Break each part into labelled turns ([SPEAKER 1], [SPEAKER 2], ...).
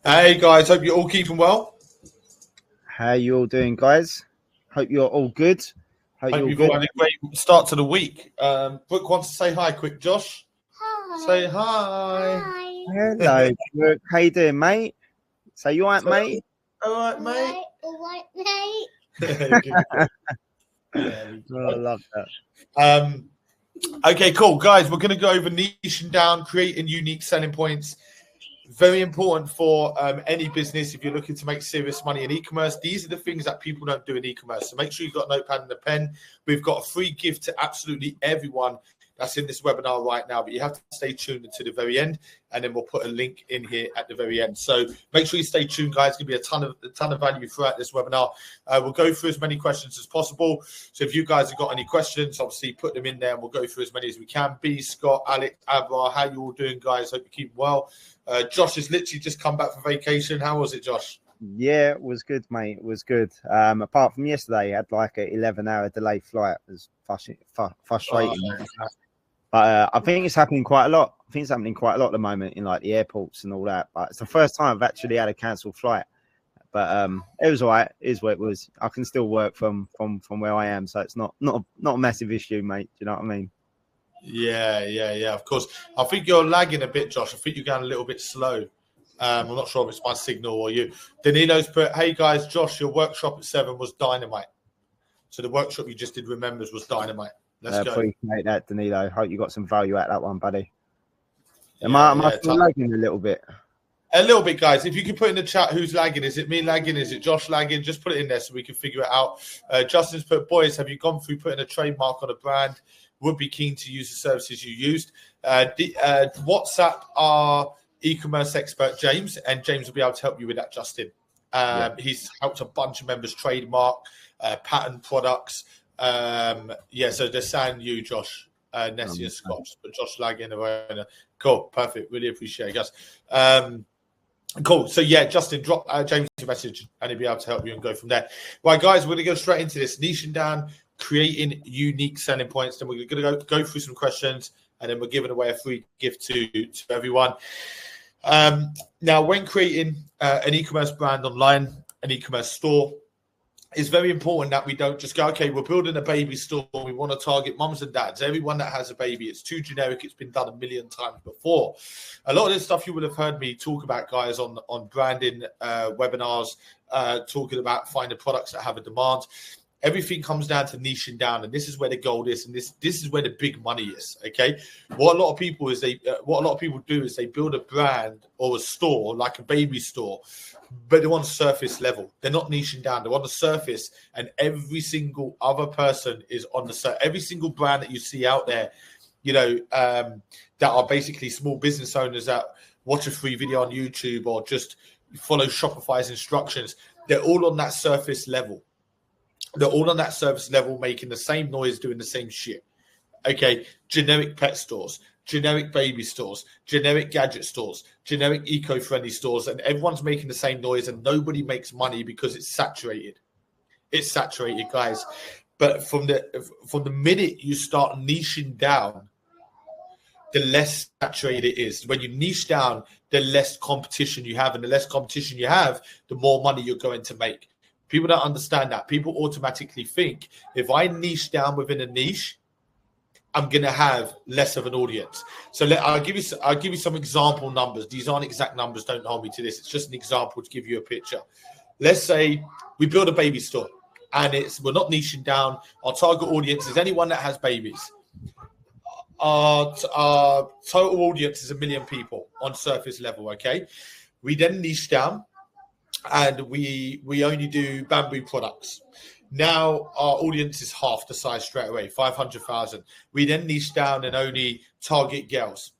[SPEAKER 1] Hey guys, hope you're all keeping well.
[SPEAKER 2] How you all doing, guys? Hope you're all good.
[SPEAKER 1] Hope you've all had a great start to the week. Brooke wants to say hi quick. Josh,
[SPEAKER 3] Hi.
[SPEAKER 1] say hi.
[SPEAKER 3] Hi.
[SPEAKER 2] Hello, Brooke. How you doing, mate? So you all right, mate?
[SPEAKER 1] All right, mate.
[SPEAKER 3] All right, mate.
[SPEAKER 1] Yeah,
[SPEAKER 2] I love that.
[SPEAKER 1] Okay, cool. Guys, we're going to go over niching down, creating unique selling points. Very important for any business if you're looking to make serious money in e-commerce. These are the things that people don't do in e-commerce. So make sure you've got a notepad and a pen. We've got a free gift to absolutely everyone that's in this webinar right now, but you have to stay tuned until the very end, and then we'll put a link in here at the very end. So make sure you stay tuned, guys. It's going to be a ton of value throughout this webinar. We'll go through as many questions as possible. So if you guys have got any questions, obviously put them in there, and we'll go through as many as we can. B, Scott, Alex, Abra, how you all doing, guys? Hope you keep well. Josh has literally just come back from vacation. How was it, Josh?
[SPEAKER 2] Yeah, it was good, mate. It was good. Apart from yesterday, I had like an 11-hour delay flight. It was frustrating. But I think it's happening quite a lot. I think it's happening quite a lot at the moment in like the airports and all that. But it's the first time I've actually had a cancelled flight. But it was all right. It is what it was. I can still work from where I am, so it's not a massive issue, mate. Do you know what I mean?
[SPEAKER 1] Yeah. Of course. I think you're lagging a bit, Josh. I think you're going a little bit slow. I'm not sure if it's my signal or you. Danilo's put, hey guys, Josh, your workshop at 7 was dynamite. So the workshop you just did remembers was dynamite. Let's go.
[SPEAKER 2] Appreciate that, Danilo. Hope you got some value out of that one, buddy. Am I still lagging a little bit?
[SPEAKER 1] A little bit, guys. If you can put in the chat who's lagging. Is it me lagging? Is it Josh lagging? Just put it in there so we can figure it out. Justin's put, boys, have you gone through putting a trademark on a brand? Would be keen to use the services you used. WhatsApp our e-commerce expert, James, and James will be able to help you with that, Justin. He's helped a bunch of members trademark, patent products. So they're saying you, Josh, Nessie and Scott, but Josh lagging around. Cool, perfect. Really appreciate it, guys. Cool. So yeah, Justin, drop James a message, and he'll be able to help you and go from there. Right, guys, we're going to go straight into this niching down, creating unique selling points. Then we're going to go through some questions, and then we're giving away a free gift to everyone. Now, when creating an e-commerce brand online, an e-commerce store, it's very important that we don't just go, okay, we're building a baby store. We want to target mums and dads, everyone that has a baby. It's too generic. It's been done a million times before. A lot of this stuff you would have heard me talk about, guys, on branding webinars, talking about finding products that have a demand. Everything comes down to niching down, and this is where the gold is, and this is where the big money is. Okay, what a lot of people do is they build a brand or a store like a baby store, but they're on surface level. They're not niching down. They're on the surface, and every single other person is on the surface. Every single brand that you see out there, that are basically small business owners that watch a free video on YouTube or just follow Shopify's instructions, they're all on that surface level. They're all on that surface level, making the same noise, doing the same shit. Okay, generic pet stores, generic baby stores, generic gadget stores, generic eco-friendly stores, and everyone's making the same noise, and nobody makes money because it's saturated. It's saturated, guys. But from the minute you start niching down, the less saturated it is. When you niche down, the less competition you have, and the less competition you have, the more money you're going to make. People don't understand that. People automatically think if I niche down within a niche, I'm going to have less of an audience. So I'll give you some example numbers. These aren't exact numbers. Don't hold me to this. It's just an example to give you a picture. Let's say we build a baby store, and we're not niching down. Our target audience is anyone that has babies. Our total audience is 1 million people on surface level. Okay, we then niche down. And we only do bamboo products. Now our audience is half the size straight away, 500,000. We then niche down and only target girls.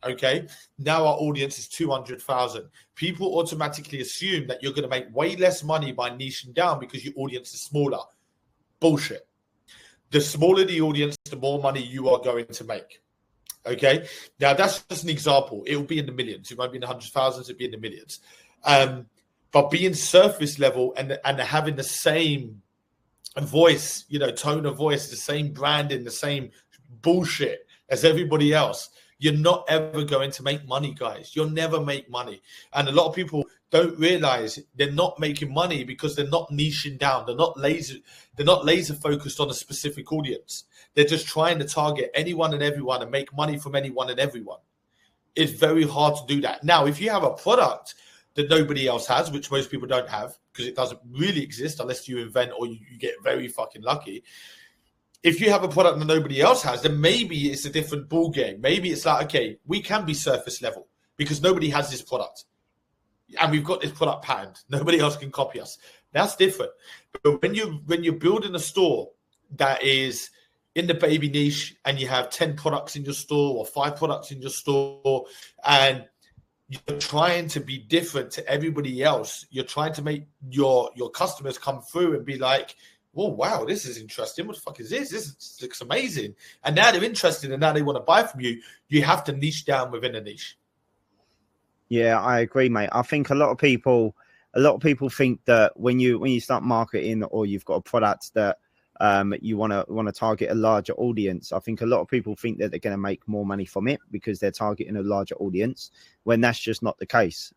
[SPEAKER 1] Okay. Now our audience is 200,000. People automatically assume that you're going to make way less money by niching down because your audience is smaller. Bullshit. The smaller the audience, the more money you are going to make. Okay. Now that's just an example. It will be in the millions. It won't be in the hundreds of thousands. It'll be in the millions. But being surface level and having the same voice, tone of voice, the same branding, the same bullshit as everybody else, You're not ever going to make money, guys. You'll never make money. And a lot of people don't realize they're not making money because they're not niching down. They're not laser focused on a specific audience. They're just trying to target anyone and everyone and make money from anyone and everyone. It's very hard to do that. Now, if you have a product that nobody else has, which most people don't have, because it doesn't really exist unless you invent or you get very fucking lucky. If you have a product that nobody else has, then maybe it's a different ball game. Maybe it's like, okay, we can be surface level because nobody has this product. And we've got this product patterned. Nobody else can copy us. That's different. But when you're building a store that is in the baby niche and you have 10 products in your store or 5 products in your store and you're trying to be different to everybody else, you're trying to make your customers come through and be like, oh, wow, this is interesting. What the fuck is this? This looks amazing. And now they're interested and now they want to buy from you. You have to niche down within a niche.
[SPEAKER 2] Yeah, I agree, mate. I think a lot of people think that when you start marketing or you've got a product that you want to target a larger audience, I think a lot of people think that they're going to make more money from it because they're targeting a larger audience, when that's just not the case.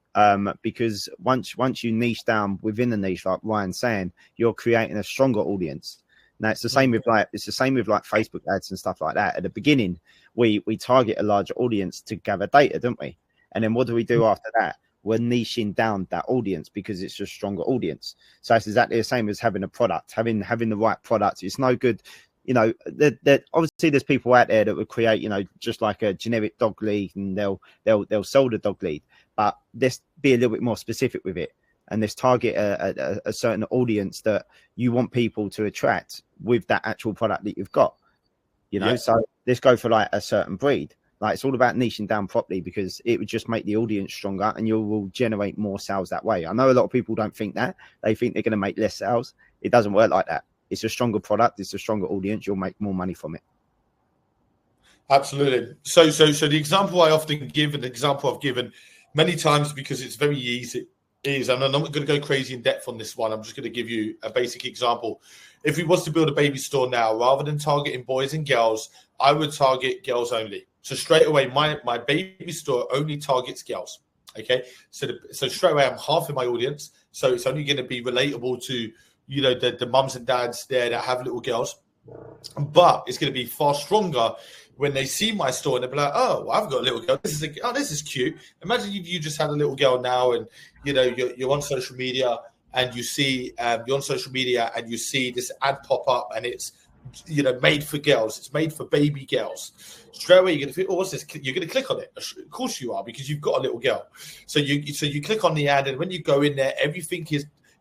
[SPEAKER 2] Because once you niche down within the niche, like Ryan's saying, you're creating a stronger audience. Now it's the same with like Facebook ads and stuff like that. At the beginning, we target a larger audience to gather data, don't we? And then what do we do after that? We're niching down that audience because it's a stronger audience. So it's exactly the same as having a product, having the right product. It's no good, that obviously there's people out there that would create, just like a generic dog lead, and they'll sell the dog lead. But let's be a little bit more specific with it, and let's target a certain audience that you want people to attract with that actual product that you've got. So let's go for like a certain breed. Like, it's all about niching down properly because it would just make the audience stronger and you will generate more sales that way. I know a lot of people don't think that. They think they're going to make less sales. It doesn't work like that. It's a stronger product. It's a stronger audience. You'll make more money from it.
[SPEAKER 1] Absolutely. So the example I often give, and the example I've given many times because it's very easy, is, and I'm not going to go crazy in depth on this one. I'm just going to give you a basic example. If we was to build a baby store now, rather than targeting boys and girls, I would target girls only. So straight away, my baby store only targets girls. Okay, so straight away, I'm half in my audience, so it's only going to be relatable to the mums and dads there that have little girls. But it's going to be far stronger when they see my store and they'll be like, "Oh, well, I've got a little girl. This is cute." Imagine if you just had a little girl now, and you're on social media and you see this ad pop up, and it's made for girls. It's made for baby girls. Straight away, you're going to think, oh, what's this? You're going to click on it. Of course you are, because you've got a little girl. So you click on the ad, and when you go in there, everything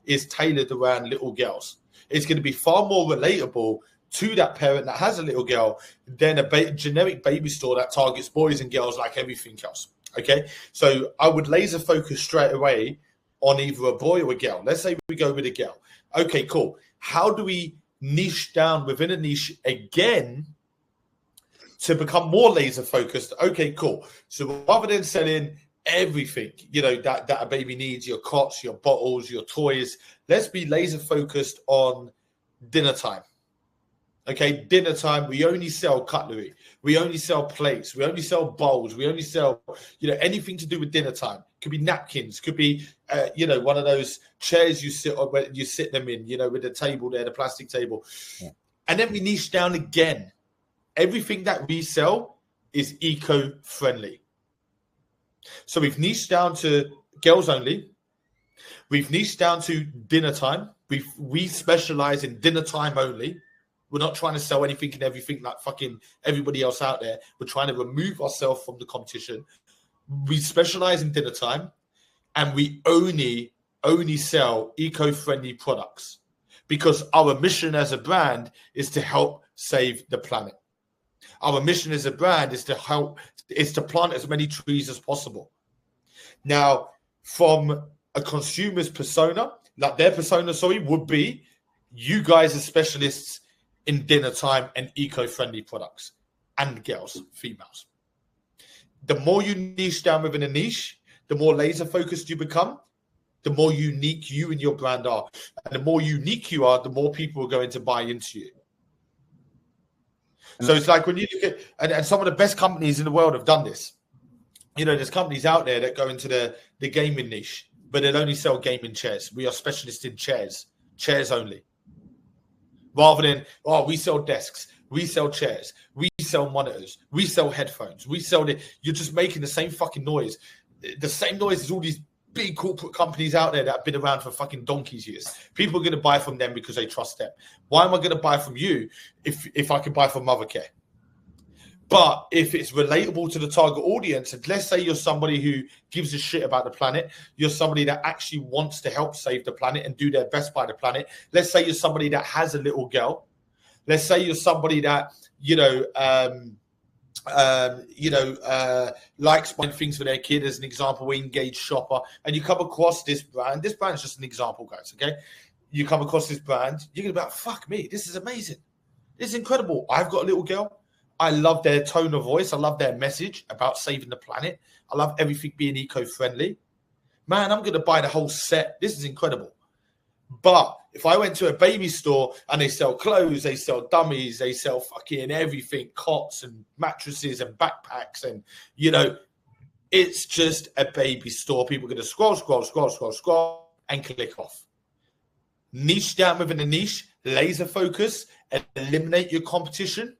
[SPEAKER 1] is tailored around little girls. It's going to be far more relatable to that parent that has a little girl than a generic baby store that targets boys and girls like everything else. Okay, so I would laser focus straight away on either a boy or a girl. Let's say we go with a girl. Okay, cool. How do we niche down within a niche again to become more laser focused? Okay, cool. So rather than selling everything, that a baby needs, your cots, your bottles, your toys, let's be laser focused on dinner time. Okay, dinner time, we only sell cutlery. We only sell plates. We only sell bowls. We only sell, anything to do with dinner time. Could be napkins. Could be, one of those chairs you sit on, where you sit them in, with the table there, the plastic table. Yeah. And then we niche down again. Everything that we sell is eco-friendly. So we've niched down to girls only. We've niched down to dinner time. We specialize in dinner time only. We're not trying to sell anything and everything like fucking everybody else out there. We're trying to remove ourselves from the competition. We specialize in dinner time, and we only sell eco-friendly products because our mission as a brand is to help save the planet. Our mission as a brand is to plant as many trees as possible. Now, from a consumer's persona, like their persona, would be you guys are specialists in dinner time and eco-friendly products, and girls, females. The more you niche down within a niche, the more laser focused you become, the more unique you and your brand are. And the more unique you are, the more people are going to buy into you. So it's like when you look at, and some of the best companies in the world have done this. There's companies out there that go into the gaming niche, but they'll only sell gaming chairs. We are specialists in chairs only. Rather than, we sell desks, we sell chairs, we sell monitors, we sell headphones, you're just making the same fucking noise. The same noise as all these big corporate companies out there that have been around for fucking donkey's years. People are going to buy from them because they trust them. Why am I going to buy from you if I can buy from Mothercare? But if it's relatable to the target audience, and let's say you're somebody who gives a shit about the planet, you're somebody that actually wants to help save the planet and do their best by the planet. Let's say you're somebody that has a little girl. Let's say you're somebody that, likes buying things for their kid, as an example, engaged shopper, and you come across this brand. This brand is just an example, guys, okay? You come across this brand, you're going to be like, fuck me, this is amazing. This is incredible. I've got a little girl. I love their tone of voice. I love their message about saving the planet. I love everything being eco-friendly. Man, I'm going to buy the whole set. This is incredible. But if I went to a baby store and they sell clothes, they sell dummies, they sell fucking everything, cots and mattresses and backpacks, and, it's just a baby store. People are going to scroll, and click off. Niche down within a niche, laser focus, and eliminate your competition.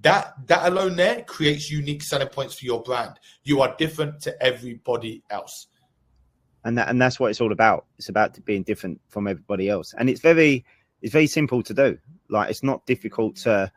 [SPEAKER 1] That alone there creates unique selling points for your brand. You are different to everybody else.
[SPEAKER 2] And that's what it's all about. It's about being different from everybody else. And it's very simple to do. Like, it's not difficult to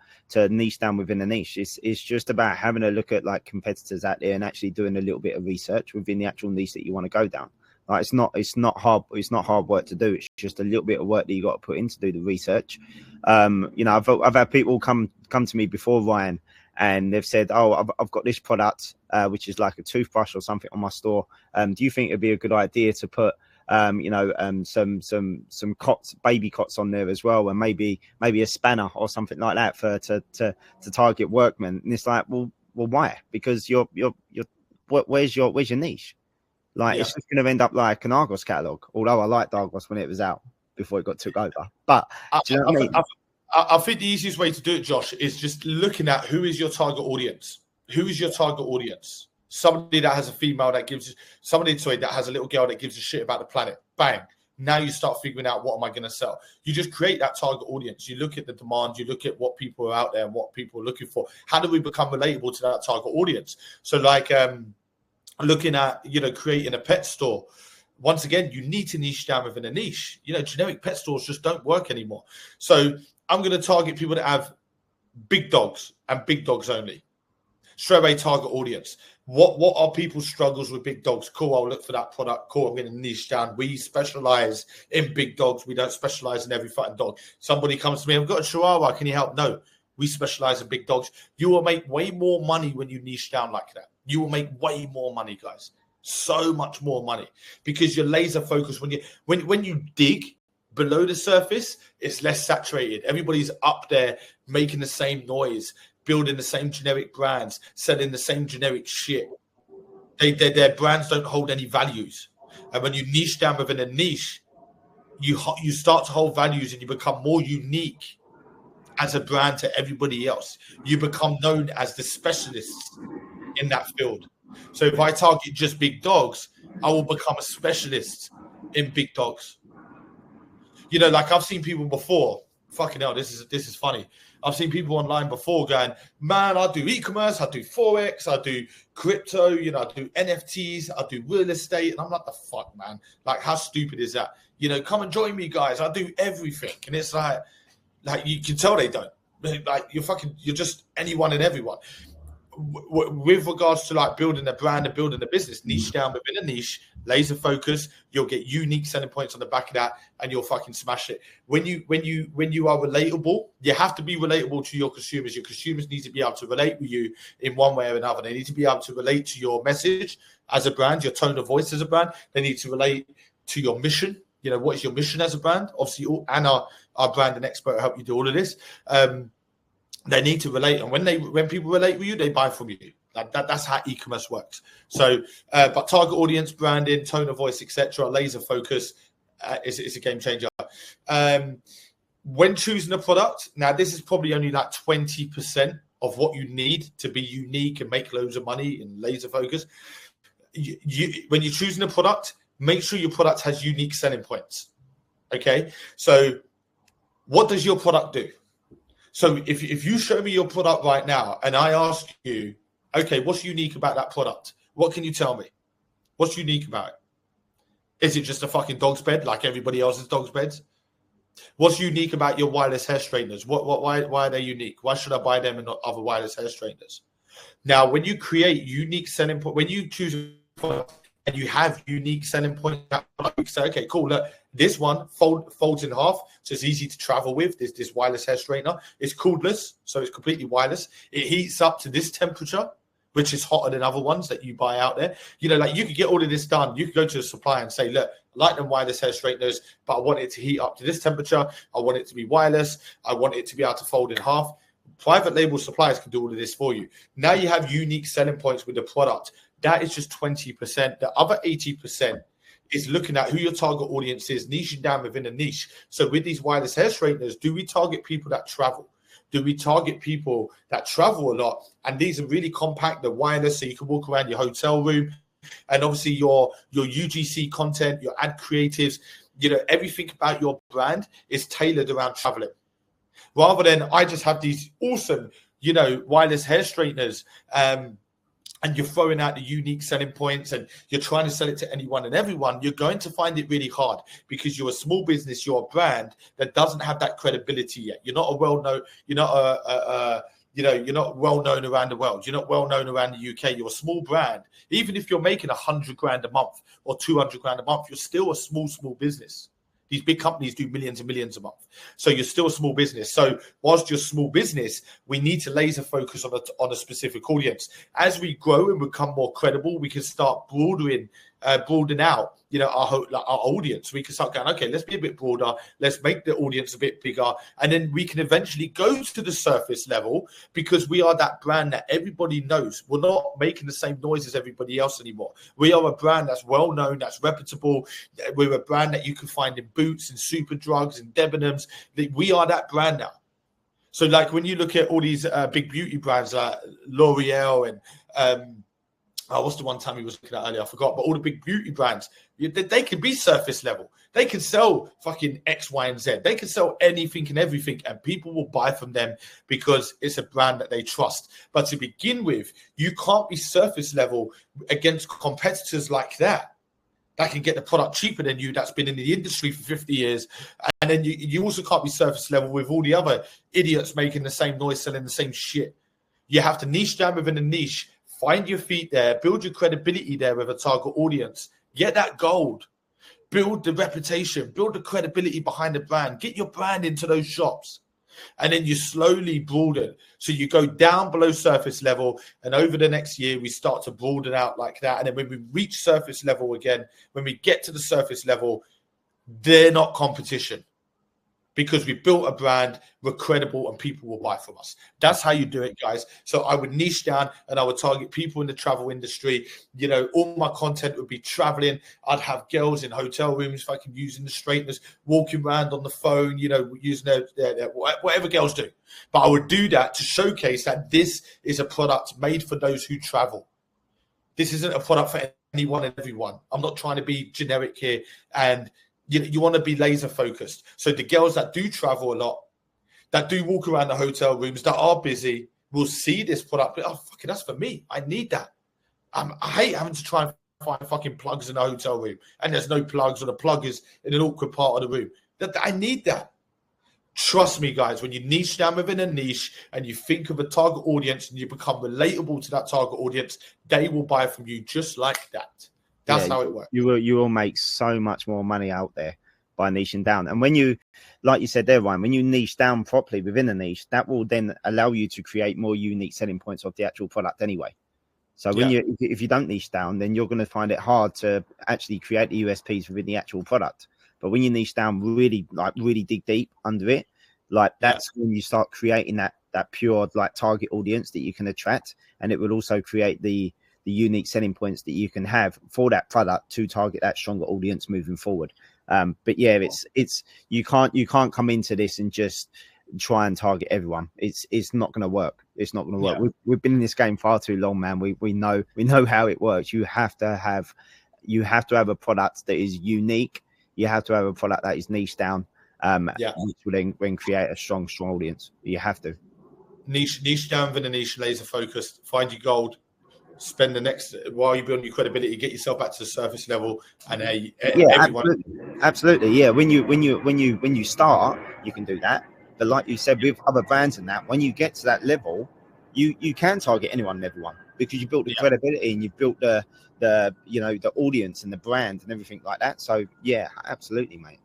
[SPEAKER 2] niche down within a niche. It's just about having a look at like competitors out there and actually doing a little bit of research within the actual niche that you want to go down. Like, it's not hard work to do. It's just a little bit of work that you got to put in to do the research. I've had people come to me before, Ryan, and they've said, I've got this product, which is like a toothbrush or something on my store. Do you think it'd be a good idea to put some cots, baby cots on there as well, and maybe a spanner or something like that to target workmen? And it's like, well, why? Because where's your niche? Like, It's just going to end up like an Argos catalog. Although I liked Argos when it was out before it got took over. But do you know what I mean?
[SPEAKER 1] I think the easiest way to do it, Josh, is just looking at who is your target audience. Who is your target audience? Somebody that has a female that that has a little girl that gives a shit about the planet. Bang. Now you start figuring out, what am I going to sell? You just create that target audience. You look at the demand. You look at what people are out there and what people are looking for. How do we become relatable to that target audience? So like looking at, creating a pet store. Once again, you need to niche down within a niche. Generic pet stores just don't work anymore. So I'm going to target people that have big dogs and big dogs only. Straight away, target audience. What are people's struggles with big dogs? Cool, I'll look for that product. Cool, I'm going to niche down. We specialize in big dogs. We don't specialize in every fucking dog. Somebody comes to me, I've got a Chihuahua. Can you help? No, we specialize in big dogs. You will make way more money when you niche down like that. You will make way more money, guys. So much more money, because you're laser focused. When you dig below the surface, it's less saturated. Everybody's up there making the same noise, building the same generic brands, selling the same generic shit. Their brands don't hold any values. And when you niche down within a niche, you start to hold values, and you become more unique as a brand to everybody else. You become known as the specialists in that field. So if I target just big dogs, I will become a specialist in big dogs. Like I've seen people before. Fucking hell, this is funny. I've seen people online before going, man, I do e-commerce, I do Forex, I do crypto, I do NFTs, I do real estate. And I'm like, the fuck, man? Like, how stupid is that? Come and join me, guys. I do everything. And it's like you can tell they don't. Like, you're just anyone and everyone. With regards to like building a brand and building a business, niche down within a niche, laser focus, you'll get unique selling points on the back of that, and you'll fucking smash it. When you are relatable, you have to be relatable to your consumers. Your consumers need to be able to relate with you in one way or another. They need to be able to relate to your message as a brand, your tone of voice as a brand. They need to relate to your mission. What is your mission as a brand? Obviously, and our brand and expert help you do all of this. They need to relate, and when people relate with you, they buy from you. That's how e-commerce works. So, but target audience, branding, tone of voice, etc., laser focus is a game changer. when choosing a product, now this is probably only like 20% of what you need to be unique and make loads of money and laser focus. When you're choosing a product, make sure your product has unique selling points. Okay, so what does your product do? So if you show me your product right now and I ask you, okay, what's unique about that product? What can you tell me? What's unique about it? Is it just a fucking dog's bed like everybody else's dog's beds? What's unique about your wireless hair straighteners? Why are they unique? Why should I buy them and not other wireless hair straighteners? Now, when you create unique selling point, when you choose a product and you have unique selling points, you say, okay, cool. Look, this one folds in half, so it's easy to travel with. This wireless hair straightener. It's cordless, so it's completely wireless. It heats up to this temperature, which is hotter than other ones that you buy out there. You know, like you could get all of this done. You could go to a supplier and say, look, I like them wireless hair straighteners, but I want it to heat up to this temperature. I want it to be wireless. I want it to be able to fold in half. Private label suppliers can do all of this for you. Now you have unique selling points with the product. That is just 20%. The other 80% is looking at who your target audience is, niching down within a niche. So with these wireless hair straighteners, do we target people that travel? Do we target people that travel a lot? And these are really compact, they're wireless, so you can walk around your hotel room. And obviously your UGC content, your ad creatives, you know, everything about your brand is tailored around traveling. Rather than I just have these awesome, you know, wireless hair straighteners, and you're throwing out the unique selling points and you're trying to sell it to anyone and everyone, you're going to find it really hard because you're a small business, you're a brand that doesn't have that credibility yet. You're not a well-known, you're not you're not well-known around the world. You're not well-known around the UK. You're a small brand. Even if you're making 100 grand a month or 200 grand a month, you're still a small business. These big companies do millions and millions a month. So you're still a small business. So whilst you're a small business, we need to laser focus on a specific audience. As we grow and become more credible, we can start broadening out, you know, our audience. We can start going, okay, let's be a bit broader. Let's make the audience a bit bigger. And then we can eventually go to the surface level because we are that brand that everybody knows. We're not making the same noise as everybody else anymore. We are a brand that's well-known, that's reputable. We're a brand that you can find in Boots and Super Drugs and Debenhams. We are that brand now. So like when you look at all these big beauty brands like L'Oreal and what's the one time he was looking at earlier? I forgot. But all the big beauty brands, they can be surface level. They can sell fucking X, Y, and Z. They can sell anything and everything, and people will buy from them because it's a brand that they trust. But to begin with, you can't be surface level against competitors like that can get the product cheaper than you, that's been in the industry for 50 years. And then you also can't be surface level with all the other idiots making the same noise, selling the same shit. You have to niche down within a niche. Find your feet there, build your credibility there with a target audience, get that gold, build the reputation, build the credibility behind the brand, get your brand into those shops, and then you slowly broaden. So you go down below surface level, and over the next year, we start to broaden out like that. And then when we reach surface level again, when we get to the surface level, they're not competition. Because we built a brand, we're credible, and people will buy from us. That's how you do it, guys. So I would niche down and I would target people in the travel industry. You know, all my content would be traveling. I'd have girls in hotel rooms, if I can, using the straighteners, walking around on the phone, you know, using their whatever girls do. But I would do that to showcase that this is a product made for those who travel. This isn't a product for anyone and everyone. I'm not trying to be generic here, and you want to be laser focused. So the girls that do travel a lot, that do walk around the hotel rooms, that are busy, will see this product. Oh, fucking, that's for me. I need that. I hate having to try and find fucking plugs in a hotel room, and there's no plugs, or the plug is in an awkward part of the room. I need that. Trust me, guys, when you niche down within a niche and you think of a target audience and you become relatable to that target audience, they will buy from you just like that. That's how it works. You
[SPEAKER 2] will make so much more money out there by niching down. And when you, like you said there, Ryan, when you niche down properly within a niche, that will then allow you to create more unique selling points of the actual product anyway. So when if you don't niche down, then you're going to find it hard to actually create the USPs within the actual product. But when you niche down, really dig deep under it, like that's when you start creating that pure like target audience that you can attract, and it will also create the unique selling points that you can have for that product to target that stronger audience moving forward. But yeah, it's you can't come into this and just try and target everyone. It's not going to work. It's not going to work.
[SPEAKER 1] Yeah.
[SPEAKER 2] We've been in this game far too long, man. We know how it works. You have to have a product that is unique. You have to have a product that is niche down. Which will then create a strong audience. You have to
[SPEAKER 1] niche down, within a niche, laser focused. Find your gold. Spend the next while you build your credibility. Get yourself back to the surface level, and everyone.
[SPEAKER 2] Absolutely. Yeah. When you start, you can do that. But like you said, with other brands and that, when you get to that level, you can target anyone and everyone because you built the credibility and you built the audience and the brand and everything like that. So yeah, absolutely, mate.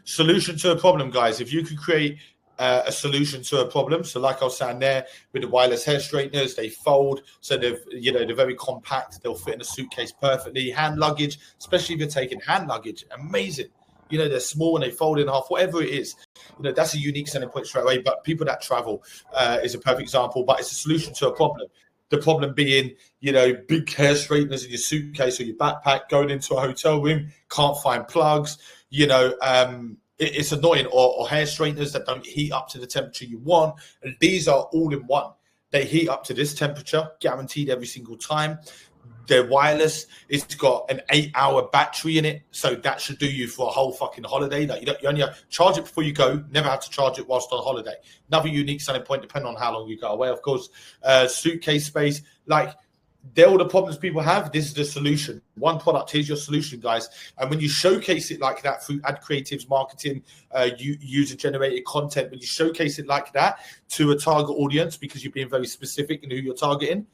[SPEAKER 1] Solution to a problem, guys. If you could create a solution to a problem, so like I was saying there with the wireless hair straighteners, they fold, so they're very compact. They'll fit in a suitcase perfectly. Hand luggage, especially if you're taking hand luggage, amazing. They're small and they fold in half, whatever it is. That's a unique selling point straight away. But people that travel is a perfect example. But it's a solution to a problem. The problem being, big hair straighteners in your suitcase or your backpack, going into a hotel room, can't find plugs. It's annoying, or hair straighteners that don't heat up to the temperature you want. And these are all in one. They heat up to this temperature, guaranteed every single time. They're wireless. It's got an 8-hour battery in it, so that should do you for a whole fucking holiday. Like you only have to charge it before you go. Never have to charge it whilst on holiday. Another unique selling point, depending on how long you go away, of course. Suitcase space, like they're all the problems people have. This is the solution. One product. Here's your solution, guys. And when you showcase it like that through ad creatives, marketing, user-generated content, when you showcase it like that to a target audience because you're being very specific in who you're targeting,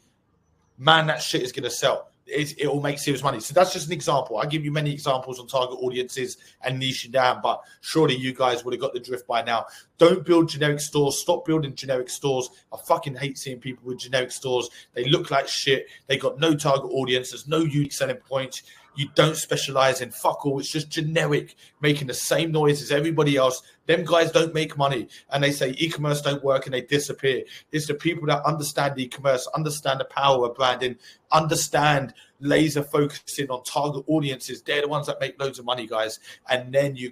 [SPEAKER 1] man, that shit is going to sell. It will make serious money. So that's just an example. I give you many examples on target audiences and niching down, but surely you guys would have got the drift by now. Don't build generic stores. Stop building generic stores. I fucking hate seeing people with generic stores. They look like shit. They got no target audience. There's no unique selling points. You don't specialize in fuck all. It's just generic, making the same noise as everybody else. Them guys don't make money. And they say e-commerce don't work and they disappear. It's the people that understand e-commerce, understand the power of branding, understand laser focusing on target audiences. They're the ones that make loads of money, guys. And then you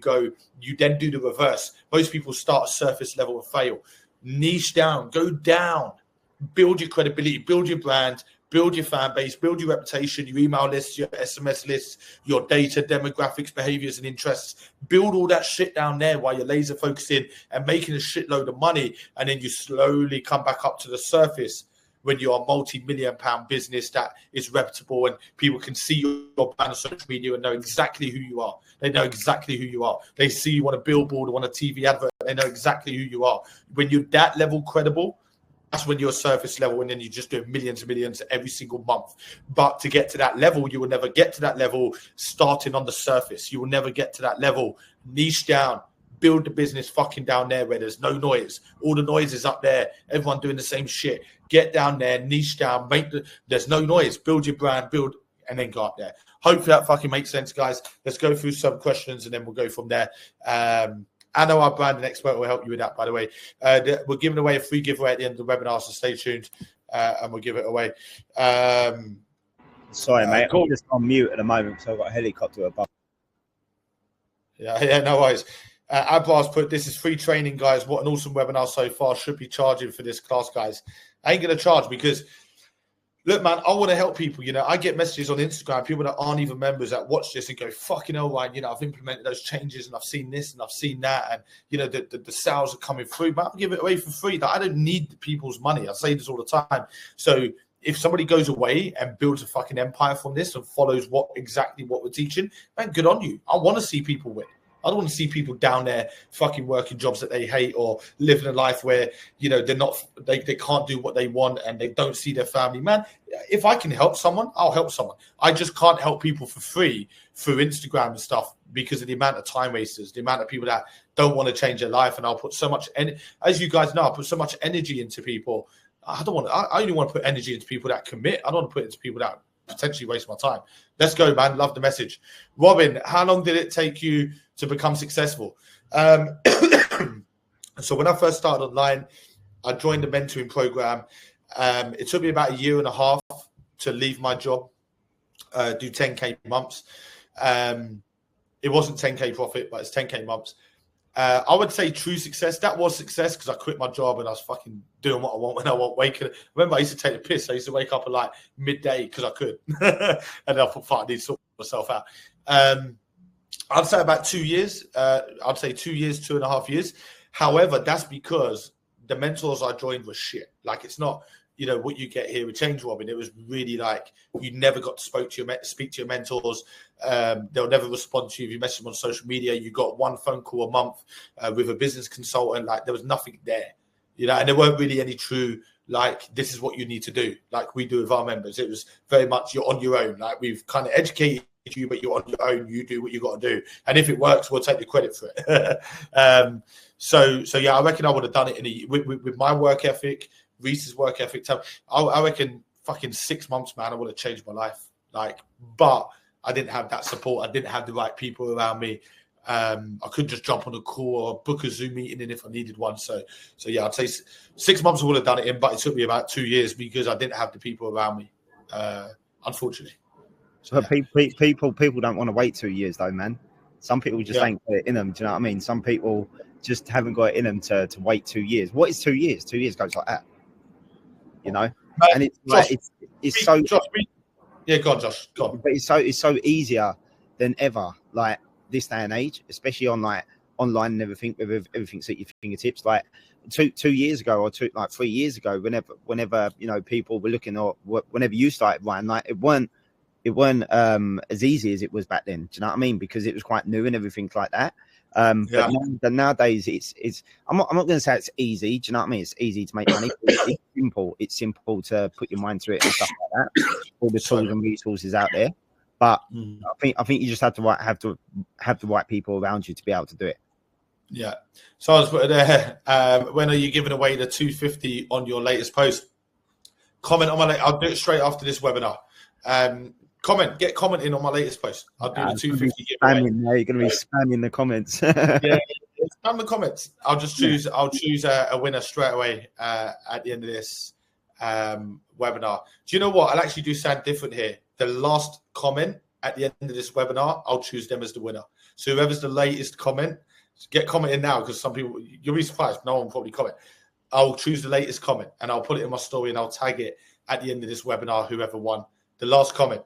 [SPEAKER 1] then do the reverse. Most people start at surface level and fail. Niche down, go down, build your credibility, build your brand, build your fan base, build your reputation, your email lists, your SMS lists, your data, demographics, behaviors, and interests. Build all that shit down there while you're laser focusing and making a shitload of money. And then you slowly come back up to the surface when you're a multi-million-pound business that is reputable and people can see your brand on social media and know exactly who you are. They know exactly who you are. They see you on a billboard or on a TV advert. They know exactly who you are. When you're that level credible, that's when you're surface level, and then you just do millions and millions every single month. But to get to that level, you will never get to that level starting on the surface. You will never get to that level. Niche down. Build the business fucking down there where there's no noise. All the noise is up there. Everyone doing the same shit. Get down there, niche down, there's no noise. Build your brand, and then go up there. Hopefully that fucking makes sense, guys. Let's go through some questions and then we'll go from there. I know our branding expert will help you with that, by the way. We're giving away a free giveaway at the end of the webinar, so stay tuned and we'll give it away.
[SPEAKER 2] Sorry, mate. I'm just on mute at the moment, so I've got a helicopter above.
[SPEAKER 1] Yeah, no worries. Abbar's put, this is free training, guys. What an awesome webinar so far. Should be charging for this class, guys. I ain't going to charge because, look, man, I want to help people. I get messages on Instagram, people that aren't even members that watch this and go, fucking hell, Ryan, I've implemented those changes and I've seen this and I've seen that. And, the sales are coming through. But I'll give it away for free. I don't need people's money. I say this all the time. So if somebody goes away and builds a fucking empire from this and follows exactly what we're teaching, man, good on you. I want to see people win. I don't want to see people down there fucking working jobs that they hate or living a life where, they can't do what they want and they don't see their family. Man, if I can help someone, I'll help someone. I just can't help people for free through Instagram and stuff because of the amount of time wasters, the amount of people that don't want to change their life. And I'll put so much, as you guys know, I put so much energy into people. I only want to put energy into people that commit. I don't want to put it into people that potentially waste my time. Let's go, man. Love the message. Robin, how long did it take you to become successful? So when I first started online, I joined the mentoring program. It took me about 1.5 years to leave my job, do 10K months. It wasn't 10K profit, but it's 10K months. I would say true success. That was success because I quit my job and I was fucking doing what I want when I want. Waking. Remember, I used to take the piss. I used to wake up at like midday because I could, and I thought, fuck, I need to sort myself out. I'd say about 2 years. I'd say 2 years, 2.5 years. However, that's because the mentors I joined were shit. Like, it's not, what you get here with Change Robin. It was really like you never got to speak to your mentors. They'll never respond to you if you message them on social media. You got one phone call a month with a business consultant. Like, there was nothing there, and there weren't really any true, like, this is what you need to do, like we do with our members. It was very much you're on your own. Like, we've kind of educated you, but you're on your own. You do what you got to do, and if it works, we'll take the credit for it. So yeah, I reckon I would have done it with my work ethic, Reese's work ethic. I reckon fucking 6 months, man, I would have changed my life. Like, but I didn't have that support. I didn't have the right people around me. I couldn't just jump on a call or book a Zoom meeting in if I needed one. So yeah, I'd say 6 months I would have done it in, but it took me about 2 years because I didn't have the people around me, unfortunately.
[SPEAKER 2] So people don't want to wait 2 years though, man. Some people just ain't got it in them. Do you know what I mean? Some people just haven't got it in them to wait 2 years. What is 2 years? 2 years goes like that, And it's like it's so.
[SPEAKER 1] Josh, yeah, go on, Josh. Go on.
[SPEAKER 2] But it's so easier than ever. Like this day and age, especially on like online and everything, with everything's at your fingertips. Like two years ago or 3 years ago, whenever people were looking, or whenever you started writing, like it weren't as easy as it was back then. Do you know what I mean? Because it was quite new and everything like that. But nowadays it's I'm not going to say it's easy. Do you know what I mean? It's easy to make money. It's simple. It's simple to put your mind to it and stuff like that. All the tools and resources out there. But I think you just have to have the right people around you to be able to do it.
[SPEAKER 1] Yeah. So I was putting there. When are you giving away the 250 on your latest post? Comment on I'll do it straight after this webinar. Get commenting on my latest post. I'll do the 250 giveaway.
[SPEAKER 2] You're going to be spamming the comments.
[SPEAKER 1] Yeah, spam the comments. I'll choose a winner straight away at the end of this webinar. Do you know what? I'll actually do something different here. The last comment at the end of this webinar, I'll choose them as the winner. So whoever's the latest comment, get commenting now, because some people, you'll be surprised, no one will probably comment. I'll choose the latest comment and I'll put it in my story and I'll tag it at the end of this webinar, whoever won the last comment.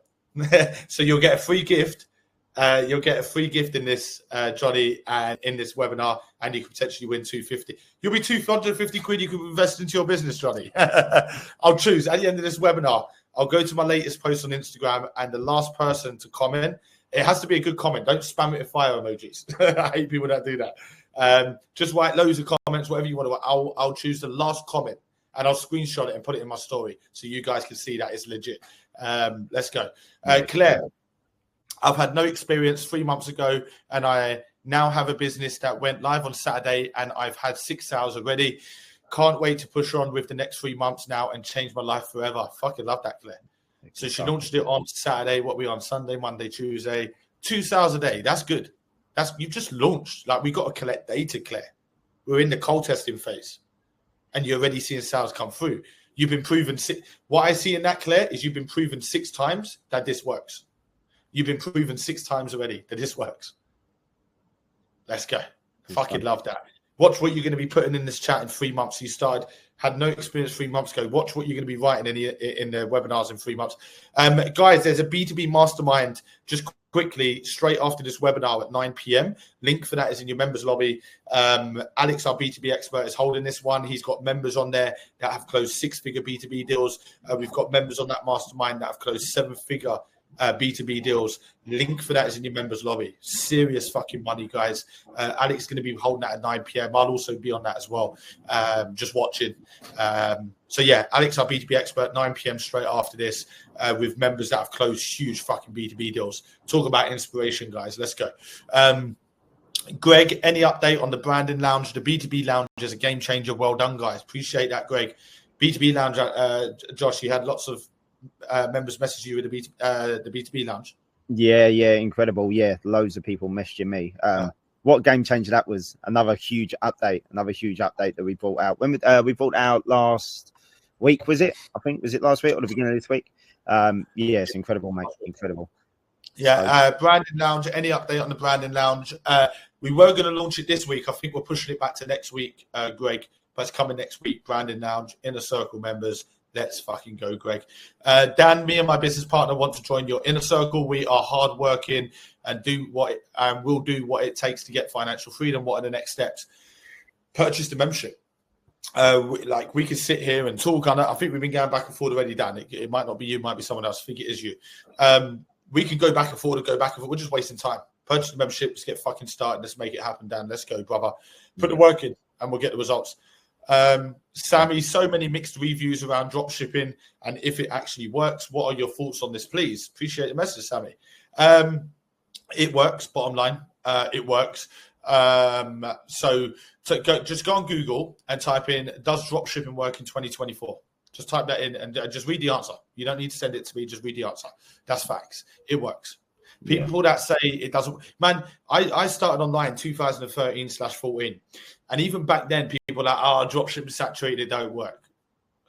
[SPEAKER 1] So you'll get a free gift. You'll get a free gift in this, Johnny, and in this webinar, and you can potentially win 250. You'll be 250 quid you can invest into your business, Johnny. I'll choose at the end of this webinar. I'll go to my latest post on Instagram, and the last person to comment, it has to be a good comment. Don't spam it with fire emojis. I hate people that do that. Just write loads of comments, whatever you want to. I'll choose the last comment, and I'll screenshot it and put it in my story so you guys can see that it's legit. Let's go. Claire, I've had no experience 3 months ago, and I now have a business that went live on Saturday, and I've had 6 sales already. Can't wait to push on with the next 3 months now and change my life forever. Fucking love that, Claire. So she launched it on Saturday. What are we on? Sunday, Monday, Tuesday. 2 sales a day. That's good. You've just launched. Like, we got to collect data, Claire. We're in the cold testing phase, and you're already seeing sales come through. You've been proven. What I see in that, Claire, is you've been proven 6 times that this works. You've been proven 6 times already that this works. Let's go. Fucking love that. Watch what you're going to be putting in this chat in 3 months. You had no experience 3 months ago. Watch what you're going to be writing in the webinars in 3 months. Guys, there's a B2B mastermind just quickly straight after this webinar at 9 p.m. Link for that is in your members lobby. Alex, our B2B expert, is holding this one. He's got members on there that have closed 6-figure B2B deals. We've got members on that mastermind that have closed 7-figure B2B deals. Link for that is in your members lobby. Serious fucking money, guys. Alex is going to be holding that at 9 p.m. I'll also be on that as well, just watching. So yeah, Alex, our B2B expert, 9 p.m. straight after this, with members that have closed huge fucking B2B deals. Talk about inspiration, guys. Let's go. Greg, any update on the branding lounge? The B2B lounge is a game changer. Well done, guys. Appreciate that, Greg. B2B lounge, Josh, you had lots of members message you with the B2B lounge. Yeah,
[SPEAKER 2] incredible. Yeah, loads of people messaging me. What game changer that was. Another huge update that we brought out. When we brought out last week, was it? I think, was it last week or the beginning of this week? Yeah, it's incredible, mate. Incredible.
[SPEAKER 1] Yeah, Branding Lounge. Any update on the Branding Lounge? We were going to launch it this week. I think we're pushing it back to next week, Greg. But it's coming next week. Branding Lounge, Inner Circle members. Let's fucking go, Greg. Dan, me and my business partner want to join your Inner Circle. We are hardworking and we'll do what it takes to get financial freedom. What are the next steps? Purchase the membership. We could sit here and talk on it. I think we've been going back and forth already, Dan. It might not be you, it might be someone else. I think it is you. We can go back and forth. We're just wasting time. Purchase the membership. Let's get fucking started. Let's make it happen, Dan. Let's go, brother. Put the work in and we'll get the results. Sammy, so many mixed reviews around drop shipping and if it actually works. What are your thoughts on this, please? Appreciate the message, Sammy. It works, bottom line. It works. Just go on Google and type in, does drop shipping work in 2024? Just type that in and just read the answer. You don't need to send it to me. Just read the answer. That's facts. It works. People that say it doesn't, man, I started online 2013/14. And even back then, people were like, dropshipping saturated, don't work.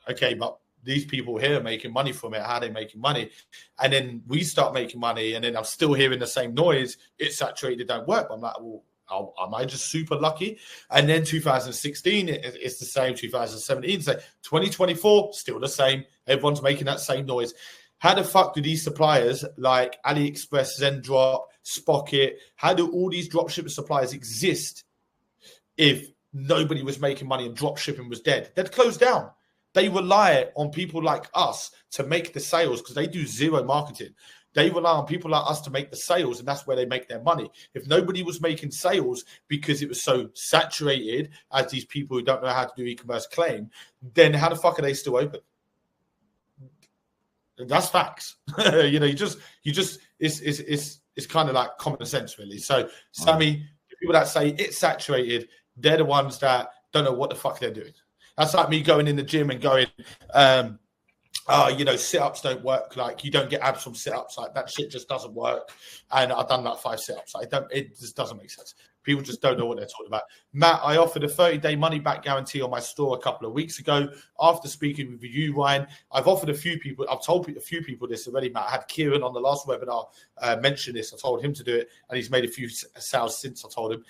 [SPEAKER 1] Okay, but these people here are making money from it. How are they making money? And then we start making money, and then I'm still hearing the same noise. It's saturated, don't work. I'm like, well, am I just super lucky? And then 2016, it's the same. 2017, so 2024, still the same. Everyone's making that same noise. How the fuck do these suppliers like AliExpress, Zendrop, Spocket, how do all these dropshipping suppliers exist if nobody was making money and dropshipping was dead? They'd close down. They rely on people like us to make the sales because they do zero marketing. They rely on people like us to make the sales, and that's where they make their money. If nobody was making sales because it was so saturated, as these people who don't know how to do e-commerce claim, then how the fuck are they still open? That's facts. It's kind of like common sense, really. So, Sammy, people that say it's saturated, they're the ones that don't know what the fuck they're doing. That's like me going in the gym and going, sit-ups don't work. Like, you don't get abs from sit-ups. Like, that shit just doesn't work. And I've done like 5 sit-ups. It just doesn't make sense. People just don't know what they're talking about. Matt, I offered a 30-day money-back guarantee on my store a couple of weeks ago. After speaking with you, Ryan, I've offered a few people. I've told a few people this already, Matt. I had Kieran on the last webinar mention this. I told him to do it, and he's made a few sales since I told him.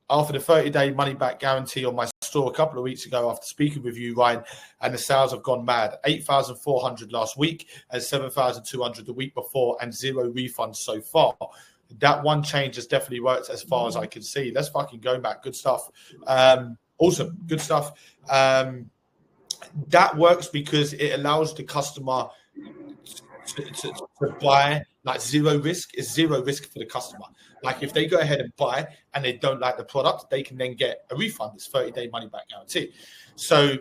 [SPEAKER 1] I offered a 30-day money-back guarantee on my store a couple of weeks ago after speaking with you, Ryan, and the sales have gone mad. 8,400 last week and 7,200 the week before, and 0 refunds so far. That one change has definitely worked as far as I can see. Let's fucking go, Matt. Good stuff. Awesome. Good stuff. That works because it allows the customer to buy like zero risk. It's zero risk for the customer. Like, if they go ahead and buy and they don't like the product, they can then get a refund. It's 30-day money back guarantee. So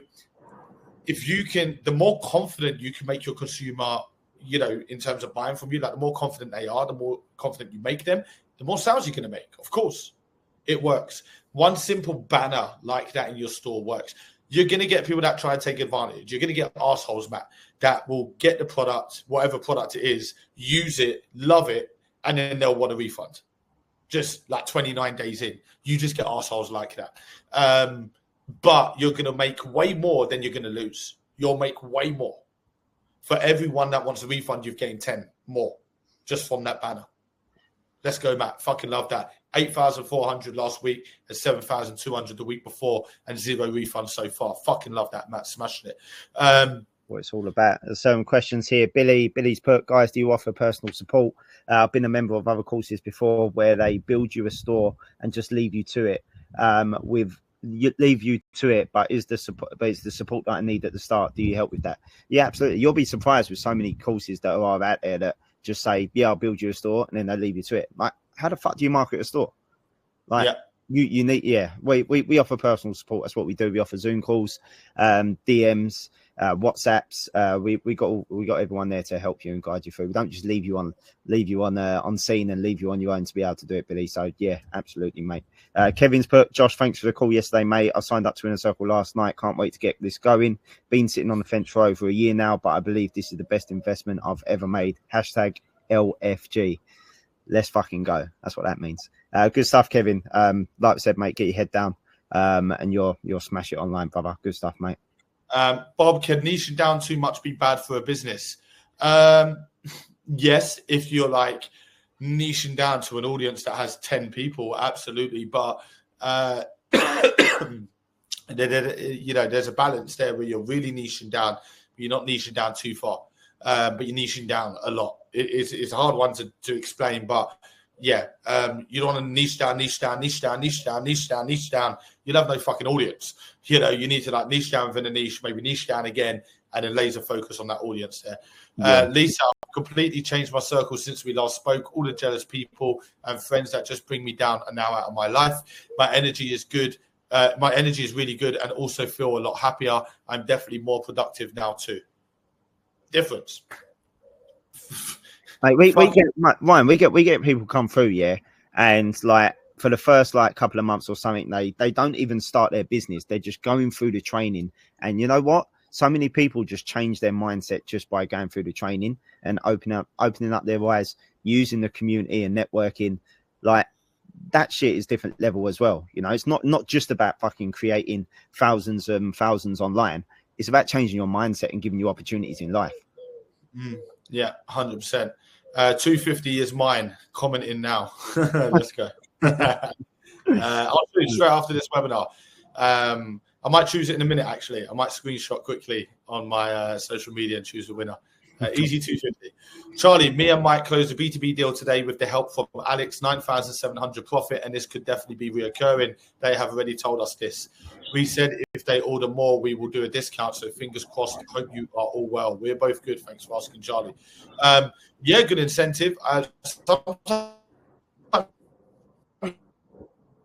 [SPEAKER 1] if you can, the more confident you can make your consumer, in terms of buying from you, like the more confident they are, the more confident you make them, the more sales you're going to make. Of course, it works. One simple banner like that in your store works. You're going to get people that try and take advantage. You're going to get assholes, Matt, that will get the product, whatever product it is, use it, love it, and then they'll want a refund. Just like 29 days in, you just get assholes like that. But you're going to make way more than you're going to lose. You'll make way more. For everyone that wants a refund, you've gained 10 more just from that banner. Let's go, Matt. Fucking love that. 8,400 last week and 7,200 the week before, and 0 refunds so far. Fucking love that, Matt. Smashing it.
[SPEAKER 2] What it's all about. There's some questions here. Billy's put, guys, do you offer personal support? I've been a member of other courses before where they build you a store and just leave you to it. But is the support that I need at the start? Do you help with that? Yeah, absolutely. You'll be surprised with so many courses that are out there that just say, yeah, I'll build you a store, and then they leave you to it. Like, how the fuck do you market a store? Like, you need, we offer personal support. That's what we do. We offer Zoom calls, DMs, WhatsApps. We got everyone there to help you and guide you through. We don't just leave you on scene and leave you on your own to be able to do it, Billy. So yeah, absolutely, mate. Kevin's put, Josh, thanks for the call yesterday, mate. I signed up to Inner Circle last night. Can't wait to get this going. Been sitting on the fence for over a year now, but I believe this is the best investment I've ever made. Hashtag LFG. Let's fucking go. That's what that means. Good stuff, Kevin. Like I said, mate, get your head down, and you'll smash it online, brother. Good stuff, Mate.
[SPEAKER 1] Bob, can niching down too much be bad for a business? yes, if you're like niching down to an audience that has 10 people, absolutely. But there's a balance there where you're really niching down, but you're not niching down too far, but you're niching down a lot. It's a hard one to explain, but yeah, you don't want to niche down. You'll have no fucking audience. You need to like niche down within a niche, maybe niche down again, and then laser focus on that audience there. Lisa, I've completely changed my circle since we last spoke. All the jealous people and friends that just bring me down are now out of my life. My energy is good. My energy is really good, and also feel a lot happier. I'm definitely more productive now too. Difference.
[SPEAKER 2] Like we get Ryan, we get people come through, yeah, and like for the first like couple of months or something, they don't even start their business. They're just going through the training, and you know what? So many people just change their mindset just by going through the training and opening up their eyes, using the community and networking. Like that shit is different level as well. It's not just about fucking creating thousands and thousands online. It's about changing your mindset and giving you opportunities in life.
[SPEAKER 1] Yeah, 100%. 250 is mine. Commenting now. Let's go. I'll do it straight after this webinar. I might choose it in a minute, actually. I might screenshot quickly on my social media and choose the winner. Easy 250. Charlie, me and Mike closed a B2B deal today with the help from Alex, 9,700 profit, and this could definitely be reoccurring. They have already told us this. We said if they order more, we will do a discount. So fingers crossed. Hope you are all well. We're both good. Thanks for asking, Charlie. Yeah, good incentive. Sometimes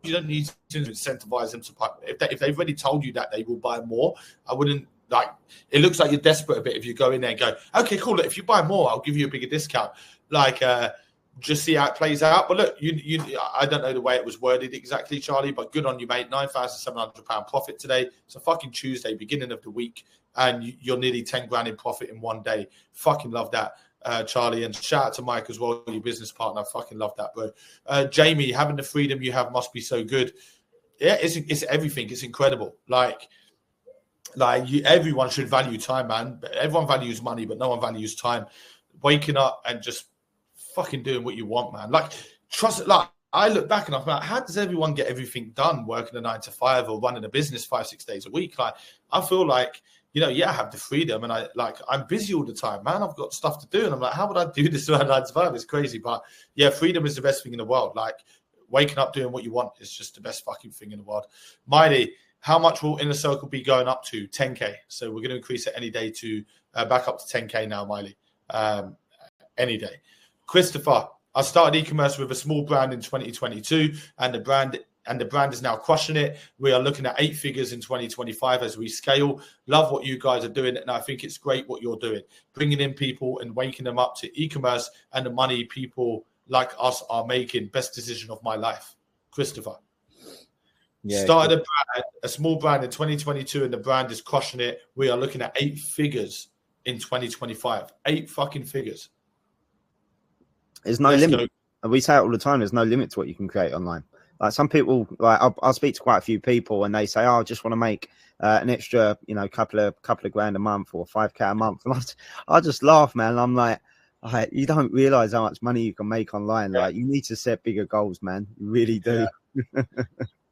[SPEAKER 1] you don't need to incentivize them to buy. If they've already told you that they will buy more, I wouldn't. Like, it looks like you're desperate a bit if you go in there and go, okay, cool. Look, if you buy more, I'll give you a bigger discount. Like, just see how it plays out. But look, I don't know the way it was worded exactly, Charlie, but good on you, mate. £9,700 profit today. It's a fucking Tuesday, beginning of the week, and you're nearly 10 grand in profit in one day. Fucking love that, Charlie. And shout out to Mike as well, your business partner. Fucking love that, bro. Jamie, having the freedom you have must be so good. Yeah, it's everything. It's incredible. Everyone should value time, man. Everyone values money, but no one values time. Waking up and just fucking doing what you want, man. Like, trust it. Like, I look back and I'm like, how does everyone get everything done working a 9 to 5 or running a business 5-6 days a week? Like, I feel like, I have the freedom and I'm busy all the time, man. I've got stuff to do. And I'm like, how would I do this around 9 to 5? It's crazy. But yeah, freedom is the best thing in the world. Like, waking up doing what you want is just the best fucking thing in the world. Miley, how much will Inner Circle be going up to? 10K. So we're going to increase it any day to back up to 10K now, Miley. Any day. Christopher, I started e-commerce with a small brand in 2022, and the brand is now crushing it. We are looking at 8 figures in 2025 as we scale. Love what you guys are doing, and I think it's great what you're doing, bringing in people and waking them up to e-commerce and the money people like us are making. Best decision of my life, Christopher. Yeah, started a small brand in 2022, and the brand is crushing it. We are looking at 8 figures in 2025. 8 fucking figures.
[SPEAKER 2] There's no limit. We say it all the time. There's no limit to what you can create online. Like, some people, like I'll speak to quite a few people, and they say, "Oh, I just want to make an extra, couple of grand a month or 5K a month." And I just laugh, man. I'm like, you don't realize how much money you can make online. Like, you need to set bigger goals, man. You really do.
[SPEAKER 1] Yeah.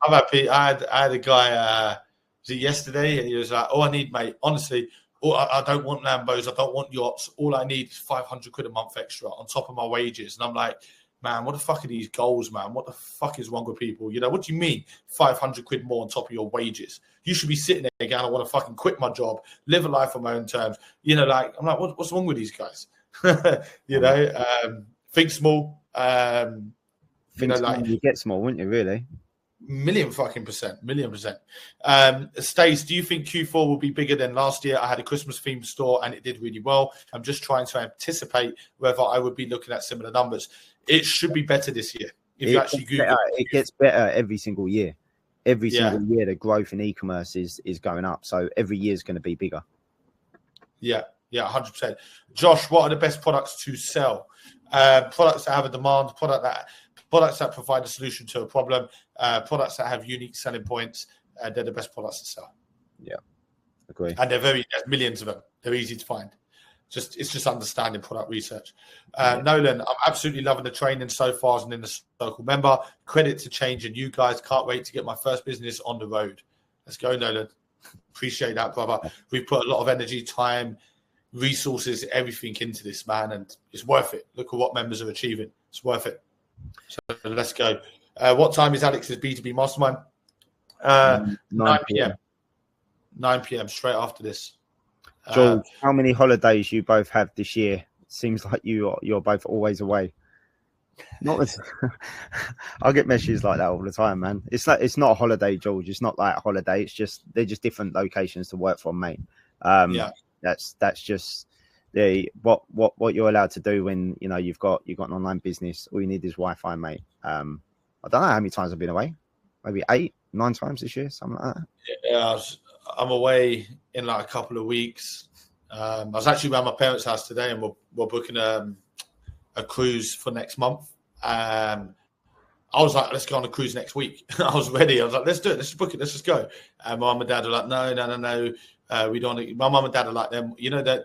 [SPEAKER 1] I'm happy. I had a guy yesterday, and he was like, "Oh, I need, mate. Honestly, I don't want Lambos. I don't want yachts. All I need is 500 quid a month extra on top of my wages." And I'm like, man, what the fuck are these goals, man? What the fuck is wrong with people? What do you mean 500 quid more on top of your wages? You should be sitting there going, I want to fucking quit my job, live a life on my own terms. I'm like, what's wrong with these guys? Think small.
[SPEAKER 2] You get small, wouldn't you, really?
[SPEAKER 1] Million percent. Stace, do you think Q4 will be bigger than last year? I had a Christmas themed store and it did really well. I'm just trying to anticipate whether I would be looking at similar numbers. It should be better this year. If you actually Google
[SPEAKER 2] it gets better every single year. Every single year, the growth in e-commerce is going up. So every year is going to be bigger.
[SPEAKER 1] Yeah, 100%. Josh, what are the best products to sell? Products that have a demand, products that provide a solution to a problem, products that have unique selling points. They're the best products to sell.
[SPEAKER 2] Yeah, agree.
[SPEAKER 1] And there's millions of them. They're easy to find. It's just understanding product research. Nolan, I'm absolutely loving the training so far as an Inner Circle member. Credit to Change and you guys. Can't wait to get my first business on the road. Let's go, Nolan. Appreciate that, brother. We've put a lot of energy, time, resources, everything into this, man, and it's worth it. Look at what members are achieving. It's worth it. So let's go. What time is Alex's B2B Mastermind? 9 p.m. 9 p.m. straight after this.
[SPEAKER 2] George, how many holidays you both have this year? Seems like you're both always away. Not as I get messages like that all the time, man. It's not a holiday, George. It's not like a holiday. It's just they're just different locations to work from, mate. That's just what you're allowed to do when you've got an online business. All you need is Wi-Fi, mate. I don't know how many times I've been away. Maybe 8, 9 times this year, something like that.
[SPEAKER 1] Yeah, I'm away in like a couple of weeks. I was actually around my parents' house today, and we're booking a cruise for next month. I was like, let's go on a cruise next week. I was ready. I was like, let's do it. Let's just book it. Let's just go. And my mum and dad are like, no. We don't. My mum and dad are like them.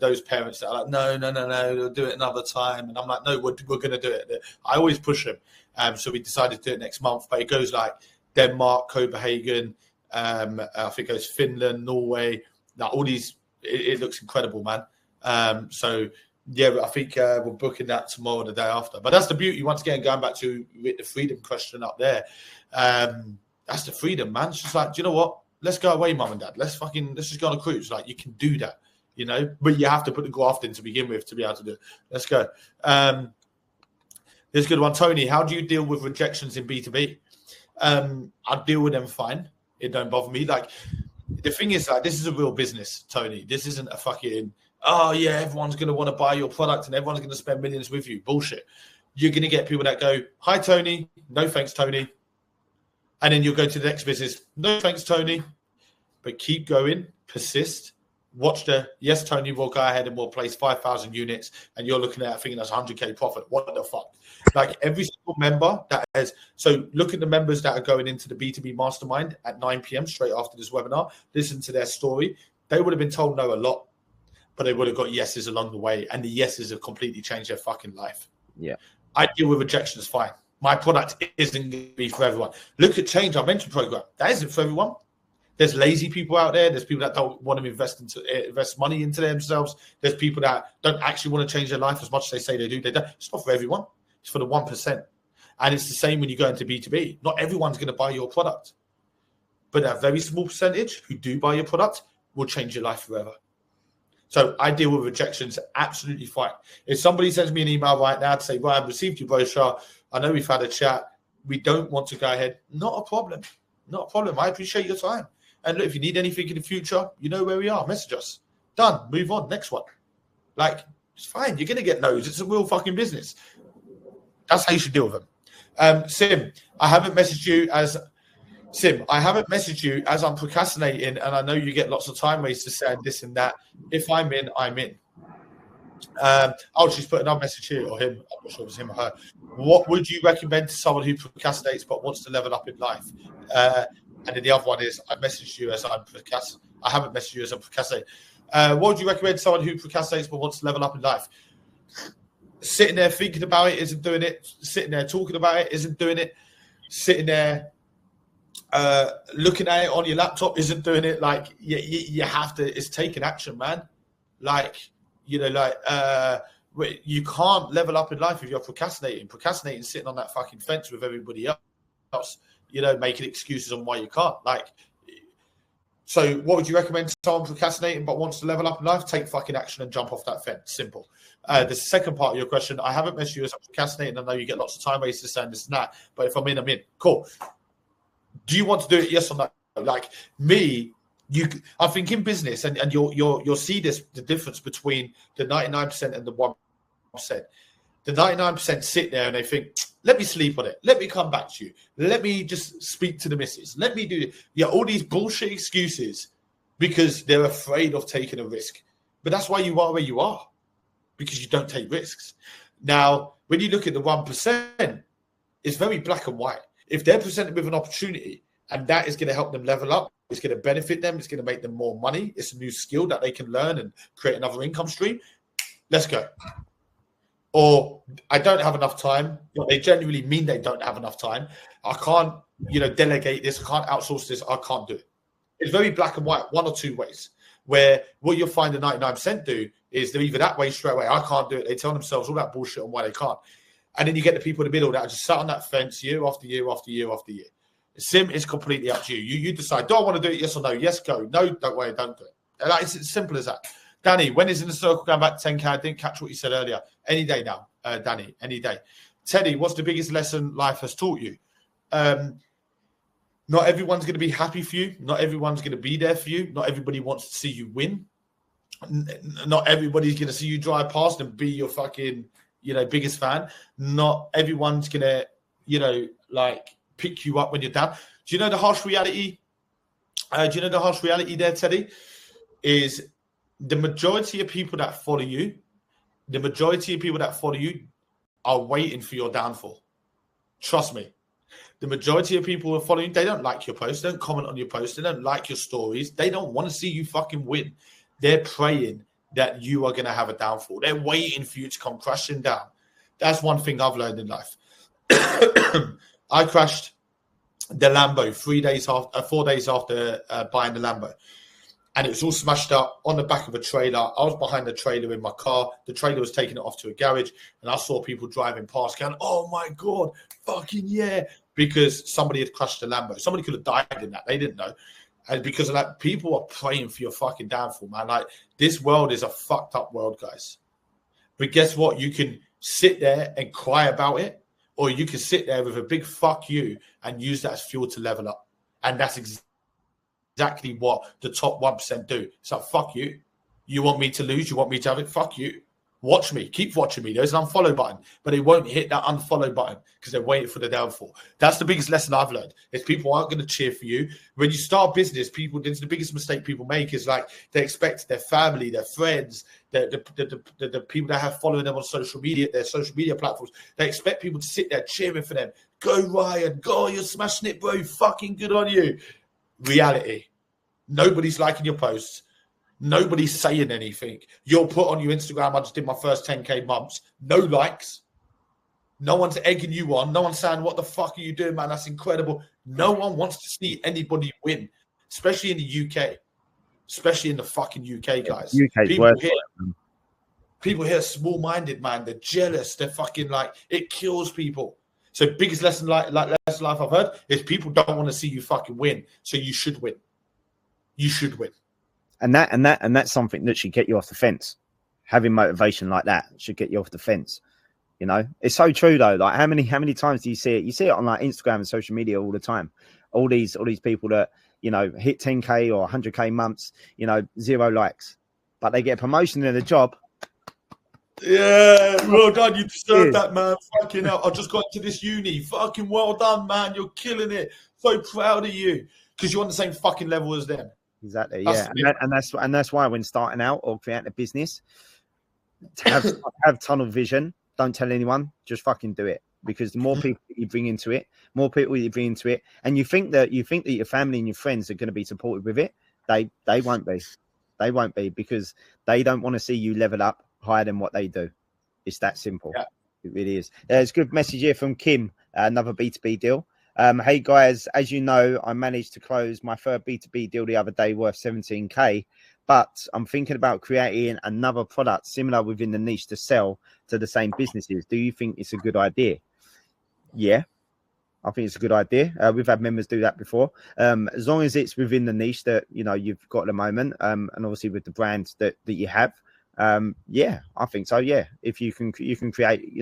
[SPEAKER 1] Those parents that are like, no. We'll do it another time. And I'm like, no, we're going to do it. I always push them. So we decided to do it next month. But it goes like Denmark, Copenhagen. I think it goes Finland, Norway. Like all these, it looks incredible, man. So yeah, I think we're booking that tomorrow, the day after. But that's the beauty. Once again, going back to the freedom question up there. That's the freedom, man. It's just like, do you know what? Let's go away, mum and dad. Let's just go on a cruise. Like, you can do that, but you have to put the graft in to begin with to be able to do it. Let's go. There's a good one. Tony, how do you deal with rejections in B2B? I deal with them fine. It don't bother me. Like, the thing is, like, this is a real business, Tony. This isn't a fucking, oh yeah, everyone's going to want to buy your product and everyone's going to spend millions with you. Bullshit. You're going to get people that go, hi, Tony. No, thanks, Tony. And then you'll go to the next business. No, thanks, Tony. But keep going, persist. Watch yes, Tony will go ahead and we'll place 5,000 units. And you're looking at thinking that's 100K profit. What the fuck? Like, every single member that has. So look at the members that are going into the B2B Mastermind at 9 p.m. straight after this webinar. Listen to their story. They would have been told no a lot, but they would have got yeses along the way. And the yeses have completely changed their fucking life.
[SPEAKER 2] Yeah.
[SPEAKER 1] I deal with rejections fine. My product isn't going to be for everyone. Look at Change, our mentor program. That isn't for everyone. There's lazy people out there. There's people that don't want to invest money into themselves. There's people that don't actually want to change their life as much as they say they do. They don't. It's not for everyone. It's for the 1%. And it's the same when you go into B2B. Not everyone's going to buy your product. But a very small percentage who do buy your product will change your life forever. So I deal with rejections absolutely fine. If somebody sends me an email right now to say, well, I've received your brochure, I know we've had a chat, we don't want to go ahead, not a problem. Not a problem. I appreciate your time. And look, if you need anything in the future, you know where we are. Message us. Done. Move on. Next one. Like, it's fine. You're going to get no's. It's a real fucking business. That's how you should deal with them. Sim, I haven't messaged you as I'm procrastinating, and I know you get lots of time wasted saying this and that. If I'm in, I'm in. She's put another message here, or him. I'm not sure if it's him or her. What would you recommend to someone who procrastinates but wants to level up in life? And then the other one is, I messaged you as I'm procrastinating. I haven't messaged you as I'm procrastinating. What would you recommend to someone who procrastinates but wants to level up in life? Sitting there thinking about it isn't doing it. Sitting there talking about it isn't doing it. Sitting there looking at it on your laptop isn't doing it. Like, you have to. It's taking action, man. Like, you can't level up in life if you're procrastinating, sitting on that fucking fence with everybody else, making excuses on why you can't. Like, so what would you recommend to someone procrastinating but wants to level up in life? Take fucking action and jump off that fence. Simple. The second part of your question, I haven't messaged you as I'm procrastinating. I know you get lots of time wasters saying this and that, but if I'm in, I'm in. Cool. Do you want to do it? Yes or no? Like me, I think in business, and you'll see the difference between the 99% and the 1%. The 99% sit there and they think, let me sleep on it. Let me come back to you. Let me just speak to the missus. Let me do it. Yeah, all these bullshit excuses because they're afraid of taking a risk. But that's why you are where you are, because you don't take risks. Now, when you look at the 1%, it's very black and white. If they're presented with an opportunity and that is going to help them level up, it's going to benefit them, it's going to make them more money, it's a new skill that they can learn and create another income stream, Let's go. Or I don't have enough time. They genuinely mean they don't have enough time. I can't, delegate this. I can't outsource this. I can't do it. It's very black and white, one or two ways. Where what you'll find the 99% do is they're either that way straight away. I can't do it. They tell themselves all that bullshit on why they can't. And then you get the people in the middle that are just sat on that fence year after year after year after year. Sim is completely up to you. You decide, do I want to do it? Yes or no? Yes, go. No, don't worry, don't do it. Like, it's as simple as that. Danny, when is In the Circle going back to 10K? I didn't catch what you said earlier. Any day now, Danny, any day. Teddy, what's the biggest lesson life has taught you? Not everyone's going to be happy for you. Not everyone's going to be there for you. Not everybody wants to see you win. Not everybody's going to see you drive past and be your fucking, biggest fan. Not everyone's going to, pick you up when you're down. Do you know the harsh reality? There, Teddy? Is the majority of people that follow you, are waiting for your downfall. Trust me. The majority of people who are following, they don't like your posts, they don't comment on your posts, they don't like your stories. They don't want to see you fucking win. They're praying that you are going to have a downfall. They're waiting for you to come crashing down. That's one thing I've learned in life. I crashed the Lambo 4 days after buying the Lambo. And it was all smashed up on the back of a trailer. I was behind the trailer in my car. The trailer was taking it off to a garage. And I saw people driving past going, oh, my God, fucking yeah. Because somebody had crashed the Lambo. Somebody could have died in that. They didn't know. And because of that, people are praying for your fucking downfall, man. Like, this world is a fucked up world, guys. But guess what? You can sit there and cry about it. Or you can sit there with a big fuck you and use that as fuel to level up. And that's exactly what the top 1% do. It's like, fuck you. You want me to lose? You want me to have it? Fuck you. Watch me. Keep watching me. There's an unfollow button, but they won't hit that unfollow button because they're waiting for the downfall. That's the biggest lesson I've learned is people aren't going to cheer for you. When you start business, it's the biggest mistake people make is like they expect their family, their friends, the people that have following them on social media, their social media platforms. They expect people to sit there cheering for them. Go, Ryan. Go, you're smashing it, bro. Fucking good on you. Reality. Nobody's liking your posts. Nobody's saying anything. You'll put on your Instagram, I just did my first 10K months. No likes. No one's egging you on. No one's saying, what the fuck are you doing, man? That's incredible. No one wants to see anybody win, especially in the UK. Especially in the fucking UK, guys. People here are small-minded, man. They're jealous. They're fucking like, it kills people. So biggest lesson lesson life I've heard is people don't want to see you fucking win. So you should win. You should win.
[SPEAKER 2] And that's something that should get you off the fence. Having motivation like that should get you off the fence. It's so true though. Like how many times do you see it? You see it on like Instagram and social media all the time. All these people that hit 10K or 100K months, 0 likes, but they get a promotion in a job.
[SPEAKER 1] Yeah, well done. You deserve that, man. Fucking hell. I just got to this uni. Fucking well done, man. You're killing it. So proud of you because you're on the same fucking level as them.
[SPEAKER 2] Exactly, yeah, and that's why when starting out or creating a business, have tunnel vision. Don't tell anyone. Just fucking do it because the more people you bring into it, and you think that your family and your friends are going to be supportive with it, they won't be. They won't be because they don't want to see you level up higher than what they do. It's that simple. Yeah. It really is. There's a good message here from Kim. Another B2B deal. Hey guys, as you know, I managed to close my third B2B deal the other day worth 17K, but I'm thinking about creating another product similar within the niche to sell to the same businesses. Do you think it's a good idea? Yeah, I think it's a good idea. We've had members do that before. As long as it's within the niche that you've got at the moment, and obviously with the brand that you have, yeah, I think so. Yeah, if you can create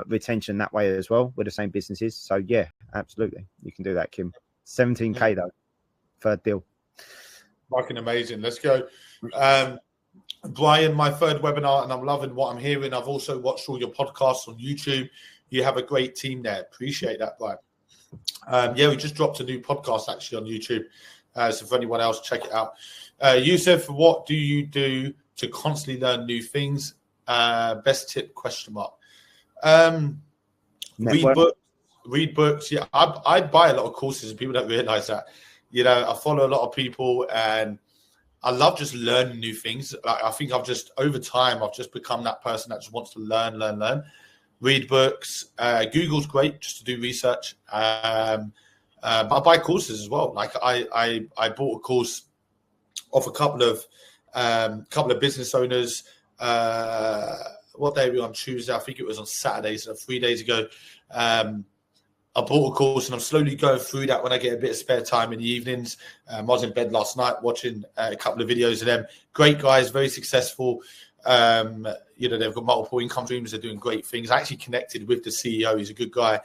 [SPEAKER 2] retention that way as well with the same businesses. So yeah, absolutely, you can do that, Kim. 17K though, third deal.
[SPEAKER 1] Fucking amazing. Let's go. Brian, my third webinar, and I'm loving what I'm hearing. I've also watched all your podcasts on YouTube. You have a great team there. Appreciate that, Brian. Yeah, we just dropped a new podcast actually on YouTube. So for anyone else, check it out. Yusuf, what do you do to constantly learn new things? Best tip, ? Read books. Yeah, I buy a lot of courses and people don't realize that. I follow a lot of people and I love just learning new things. Like, I think over time, I've just become that person that just wants to learn, read books. Google's great just to do research. But I buy courses as well. Like I bought a course off a couple of business owners. What day were we on? Tuesday? I think it was on Saturday, so 3 days ago. I bought a course and I'm slowly going through that when I get a bit of spare time in the evenings. I was in bed last night watching a couple of videos of them. Great guys, very successful. They've got multiple income streams. They're doing great things. I actually connected with the CEO. He's a good guy.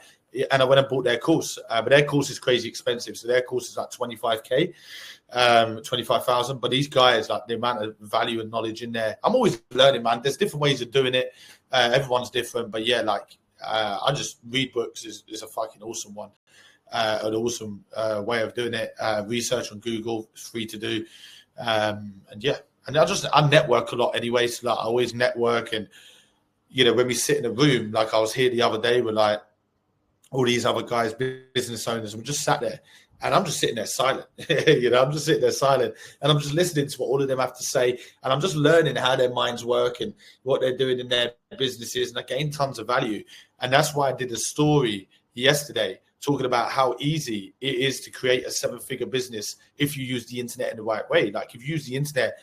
[SPEAKER 1] And I went and bought their course. But their course is crazy expensive. So their course is like 25K, 25,000. But these guys, like the amount of value and knowledge in there. I'm always learning, man. There's different ways of doing it. Everyone's different. But yeah, I just read books is a fucking awesome one. An awesome way of doing it. Research on Google, it's free to do. And I network a lot anyway. So I always network. And, when we sit in a room, like I was here the other day with like all these other guys, business owners, and we just sat there. And I'm just sitting there silent. I'm just sitting there silent. And I'm just listening to what all of them have to say. And I'm just learning how their minds work and what they're doing in their businesses. And I gain tons of value. And that's why I did a story yesterday talking about how easy it is to create a 7-figure business if you use the internet in the right way. Like if you use the internet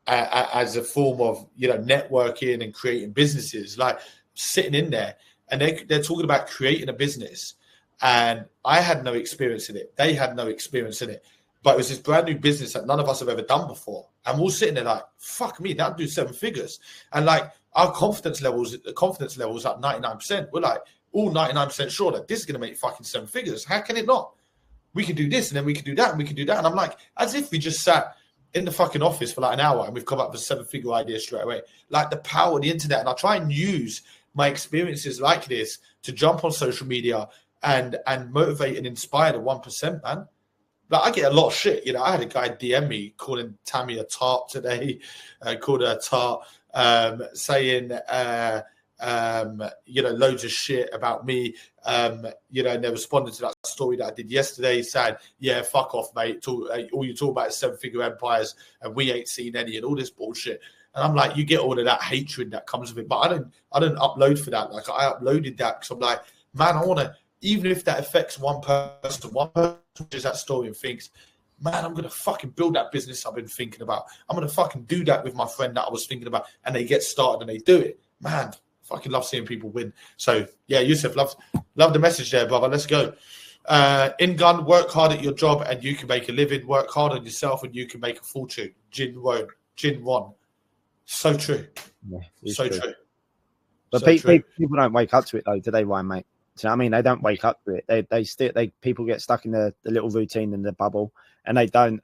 [SPEAKER 1] as a form of, networking and creating businesses, like sitting in there and they're talking about creating a business. And I had no experience in it. They had no experience in it. But it was this brand new business that none of us have ever done before. And we're all sitting there like, fuck me, that'll do 7 figures. And like our confidence levels at 99%. We're like all 99% sure that this is going to make fucking 7 figures. How can it not? We can do this and then we can do that and we can do that. And I'm like, as if we just sat in the fucking office for like an hour and we've come up with a 7-figure idea straight away. Like the power of the internet. And I try and use my experiences like this to jump on social media and motivate and inspire the 1%, man. Like I get a lot of shit. I had a guy DM me calling Tammy a tart today, called her a tart, saying, loads of shit about me. And they responded to that story that I did yesterday, saying, yeah, fuck off, mate. All you talk about is 7-figure empires and we ain't seen any and all this bullshit. And I'm like, you get all of that hatred that comes with it. But I don't upload for that. Like I uploaded that because I'm like, man, I want to, even if that affects one person watches that story and thinks, man, I'm going to fucking build that business I've been thinking about. I'm going to fucking do that with my friend that I was thinking about. And they get started and they do it. Man, fucking love seeing people win. So, yeah, Yusuf, love the message there, brother. Let's go. In gun, work hard at your job and you can make a living. Work hard on yourself and you can make a fortune. Jin Won. So true. Yeah, so true.
[SPEAKER 2] But so people don't wake up to it, though, do they, Ryan, mate? So I mean, they don't wake up to it. People get stuck in the little routine and the bubble, and they don't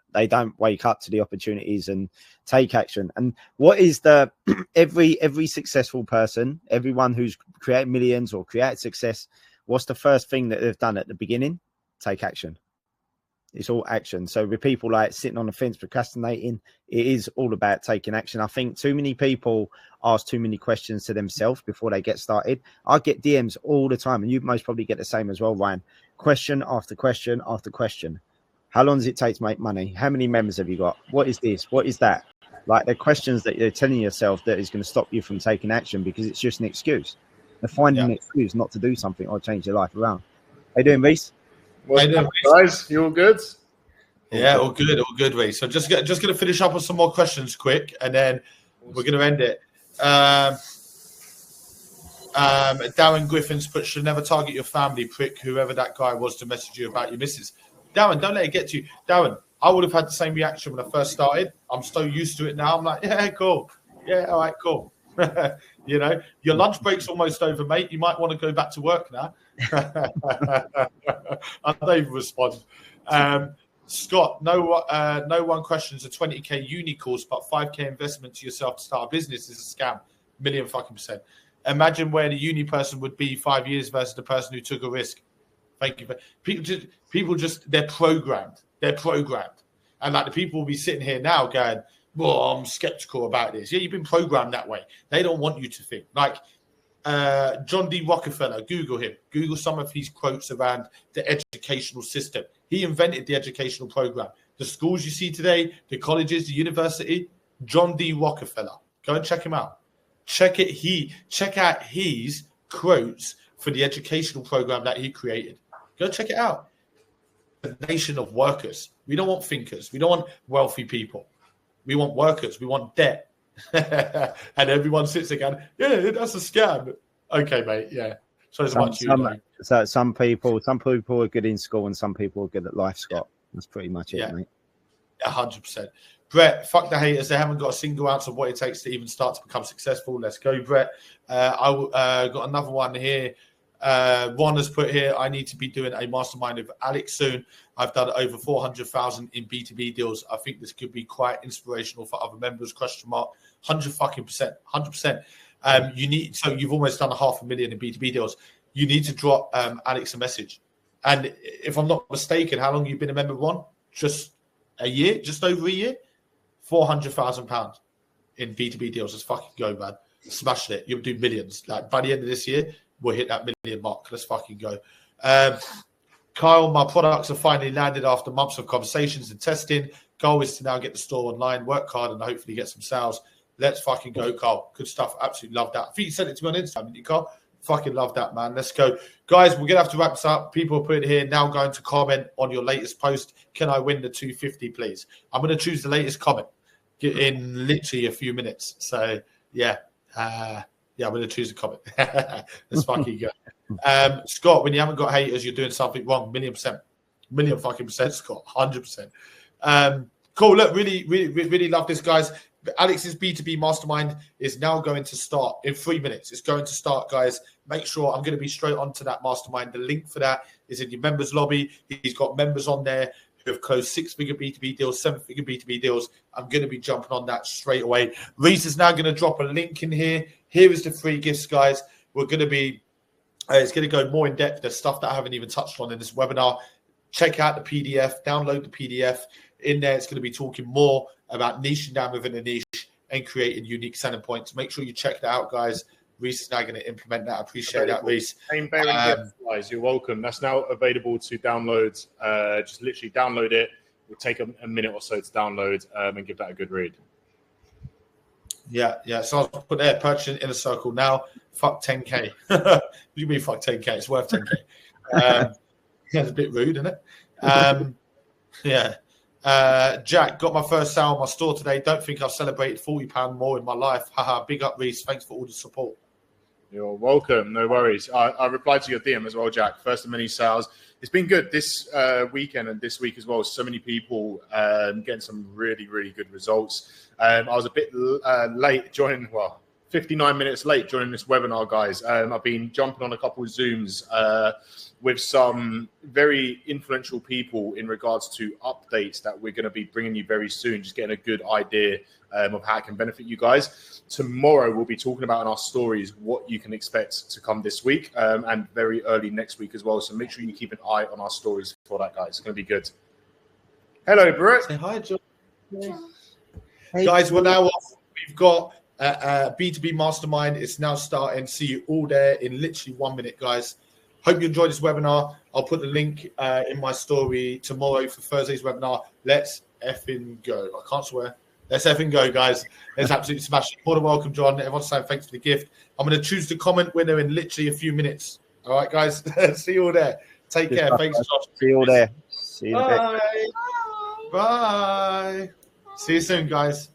[SPEAKER 2] wake up to the opportunities and take action. And what is the every successful person, everyone who's created millions or created success, what's the first thing that they've done at the beginning? Take action. It's all action. So with people like sitting on the fence, procrastinating, it is all about taking action. I think too many people ask too many questions to themselves before they get started. I get DMs all the time, and you most probably get the same as well, Ryan. Question after question after question. How long does it take to make money? How many members have you got? What is this? What is that? Like the questions that you're telling yourself that is going to stop you from taking action because it's just an excuse. They're finding an excuse not to do something or change your life around. How you doing, Reese?
[SPEAKER 4] What's up, guys? You all good?
[SPEAKER 1] Yeah, all good, Reese. So just going to finish up with some more questions quick, and then we're going to end it. Darren Griffins put, should never target your family, prick, whoever that guy was to message you about your missus. Darren, don't let it get to you. Darren, I would have had the same reaction when I first started. I'm so used to it now. I'm like, yeah, cool. Yeah, all right, cool. Your lunch break's almost over, mate. You might want to go back to work now. I don't even respond. Scott, no one questions a 20K uni course, but 5K investment to yourself to start a business is a scam. Million fucking %. Imagine where the uni person would be 5 years versus the person who took a risk. Thank you. People just they're programmed. And like the people will be sitting here now going, well, I'm skeptical about this. Yeah, you've been programmed that way. They don't want you to think. Like John D. Rockefeller, Google him. Google some of his quotes around the educational system. He invented the educational program. the schools you see today, the colleges, the university, John D. Rockefeller. Go and check him out. Check out his quotes for the educational program that he created. Go check it out. A nation of workers. We don't want thinkers. We don't want wealthy people. We want workers. We want debt. And everyone sits there going, yeah, that's a scam. Okay, mate. Yeah. So
[SPEAKER 2] some people are good in school and some people are good at life, Scott. That's pretty much it, mate.
[SPEAKER 1] 100%. Brett, fuck the haters. They haven't got a single ounce of what it takes to even start to become successful. Let's go, Brett. I got another one here. Ron has put here, I need to be doing a mastermind with Alex soon. I've done over 400,000 in B2B deals. I think this could be quite inspirational for other members. Question mark. 100%. You've almost done 500,000 in B2B deals. You need to drop Alex a message. And if I'm not mistaken, how long have you been a member, Ron? Just a year? Just over a year? £400,000 in B2B deals. Let's fucking go, man. Smashed it. You'll do millions. Like by the end of this year, we'll hit that million mark. Let's fucking go. Kyle, my products have finally landed after months of conversations and testing. Goal is to now get the store online, work hard, and hopefully get some sales. Let's fucking go, Carl. Good stuff. Absolutely love that. I think you sent it to me on Instagram, didn't you, Carl? Fucking love that, man. Let's go. Guys, we're going to have to wrap this up. People are putting here now going to comment on your latest post. Can I win the 250, please? I'm going to choose the latest comment in literally a few minutes. So, yeah. I'm going to choose a comment. Let's fucking go. Scott, when you haven't got haters, you're doing something wrong. Million fucking percent, Scott. 100%. Cool. Look, really love this, guys. Alex's B2B mastermind is now going to start in 3 minutes. It's going to start, guys. Make sure I'm going to be straight onto that mastermind. The link for that is in your members lobby. He's got members on there who have closed 6-figure B2B deals, 7-figure B2B deals. I'm going to be jumping on that straight away. Reese is now going to drop a link in here. Here is the free gifts, guys. We're going to be, it's going to go more in depth. There's stuff that I haven't even touched on in this webinar. Check out the PDF, download the PDF. In there, it's going to be talking more about niching down within a niche and creating unique selling points. Make sure you check that out, guys. Reese is now going to implement that. I appreciate that, Reese.
[SPEAKER 4] Guys, you're welcome. That's now available to download. Just literally download it. It'll take a minute or so to download and give that a good read.
[SPEAKER 1] Yeah. So I'll put there, purchasing Inner Circle now. Fuck 10K. What do you mean fuck 10K? It's worth 10K. That's a bit rude, isn't it? Yeah. Jack, got my first sale on my store today. Don't think I've celebrated £40 more in my life. Haha, big up, Reese. Thanks for all the support.
[SPEAKER 4] You're welcome. No worries. I replied to your DM as well, Jack. First of many sales. It's been good this weekend and this week as well. So many people getting some really, really good results. I was a bit late joining, 59 minutes late joining this webinar, guys. I've been jumping on a couple of Zooms with some very influential people in regards to updates that we're going to be bringing you very soon, just getting a good idea of how it can benefit you guys. Tomorrow, we'll be talking about in our stories what you can expect to come this week and very early next week as well. So make sure you keep an eye on our stories for that, guys. It's going to be good. Hello, Brett.
[SPEAKER 1] Say hi, John. Hey, guys, we're now off. We've got B2B Mastermind. It's now starting. See you all there in literally 1 minute, guys. Hope you enjoyed this webinar. I'll put the link in my story tomorrow for Thursday's webinar. Let's effing go. I can't swear. Let's effing go, guys. Let's absolutely smash it. More than welcome, John. Everyone's saying thanks for the gift. I'm going to choose the comment winner in literally a few minutes. All right, guys. See you all there. Take care. Thanks, Josh.
[SPEAKER 2] See you all there. See you
[SPEAKER 1] Bye. Bye. See you soon, guys.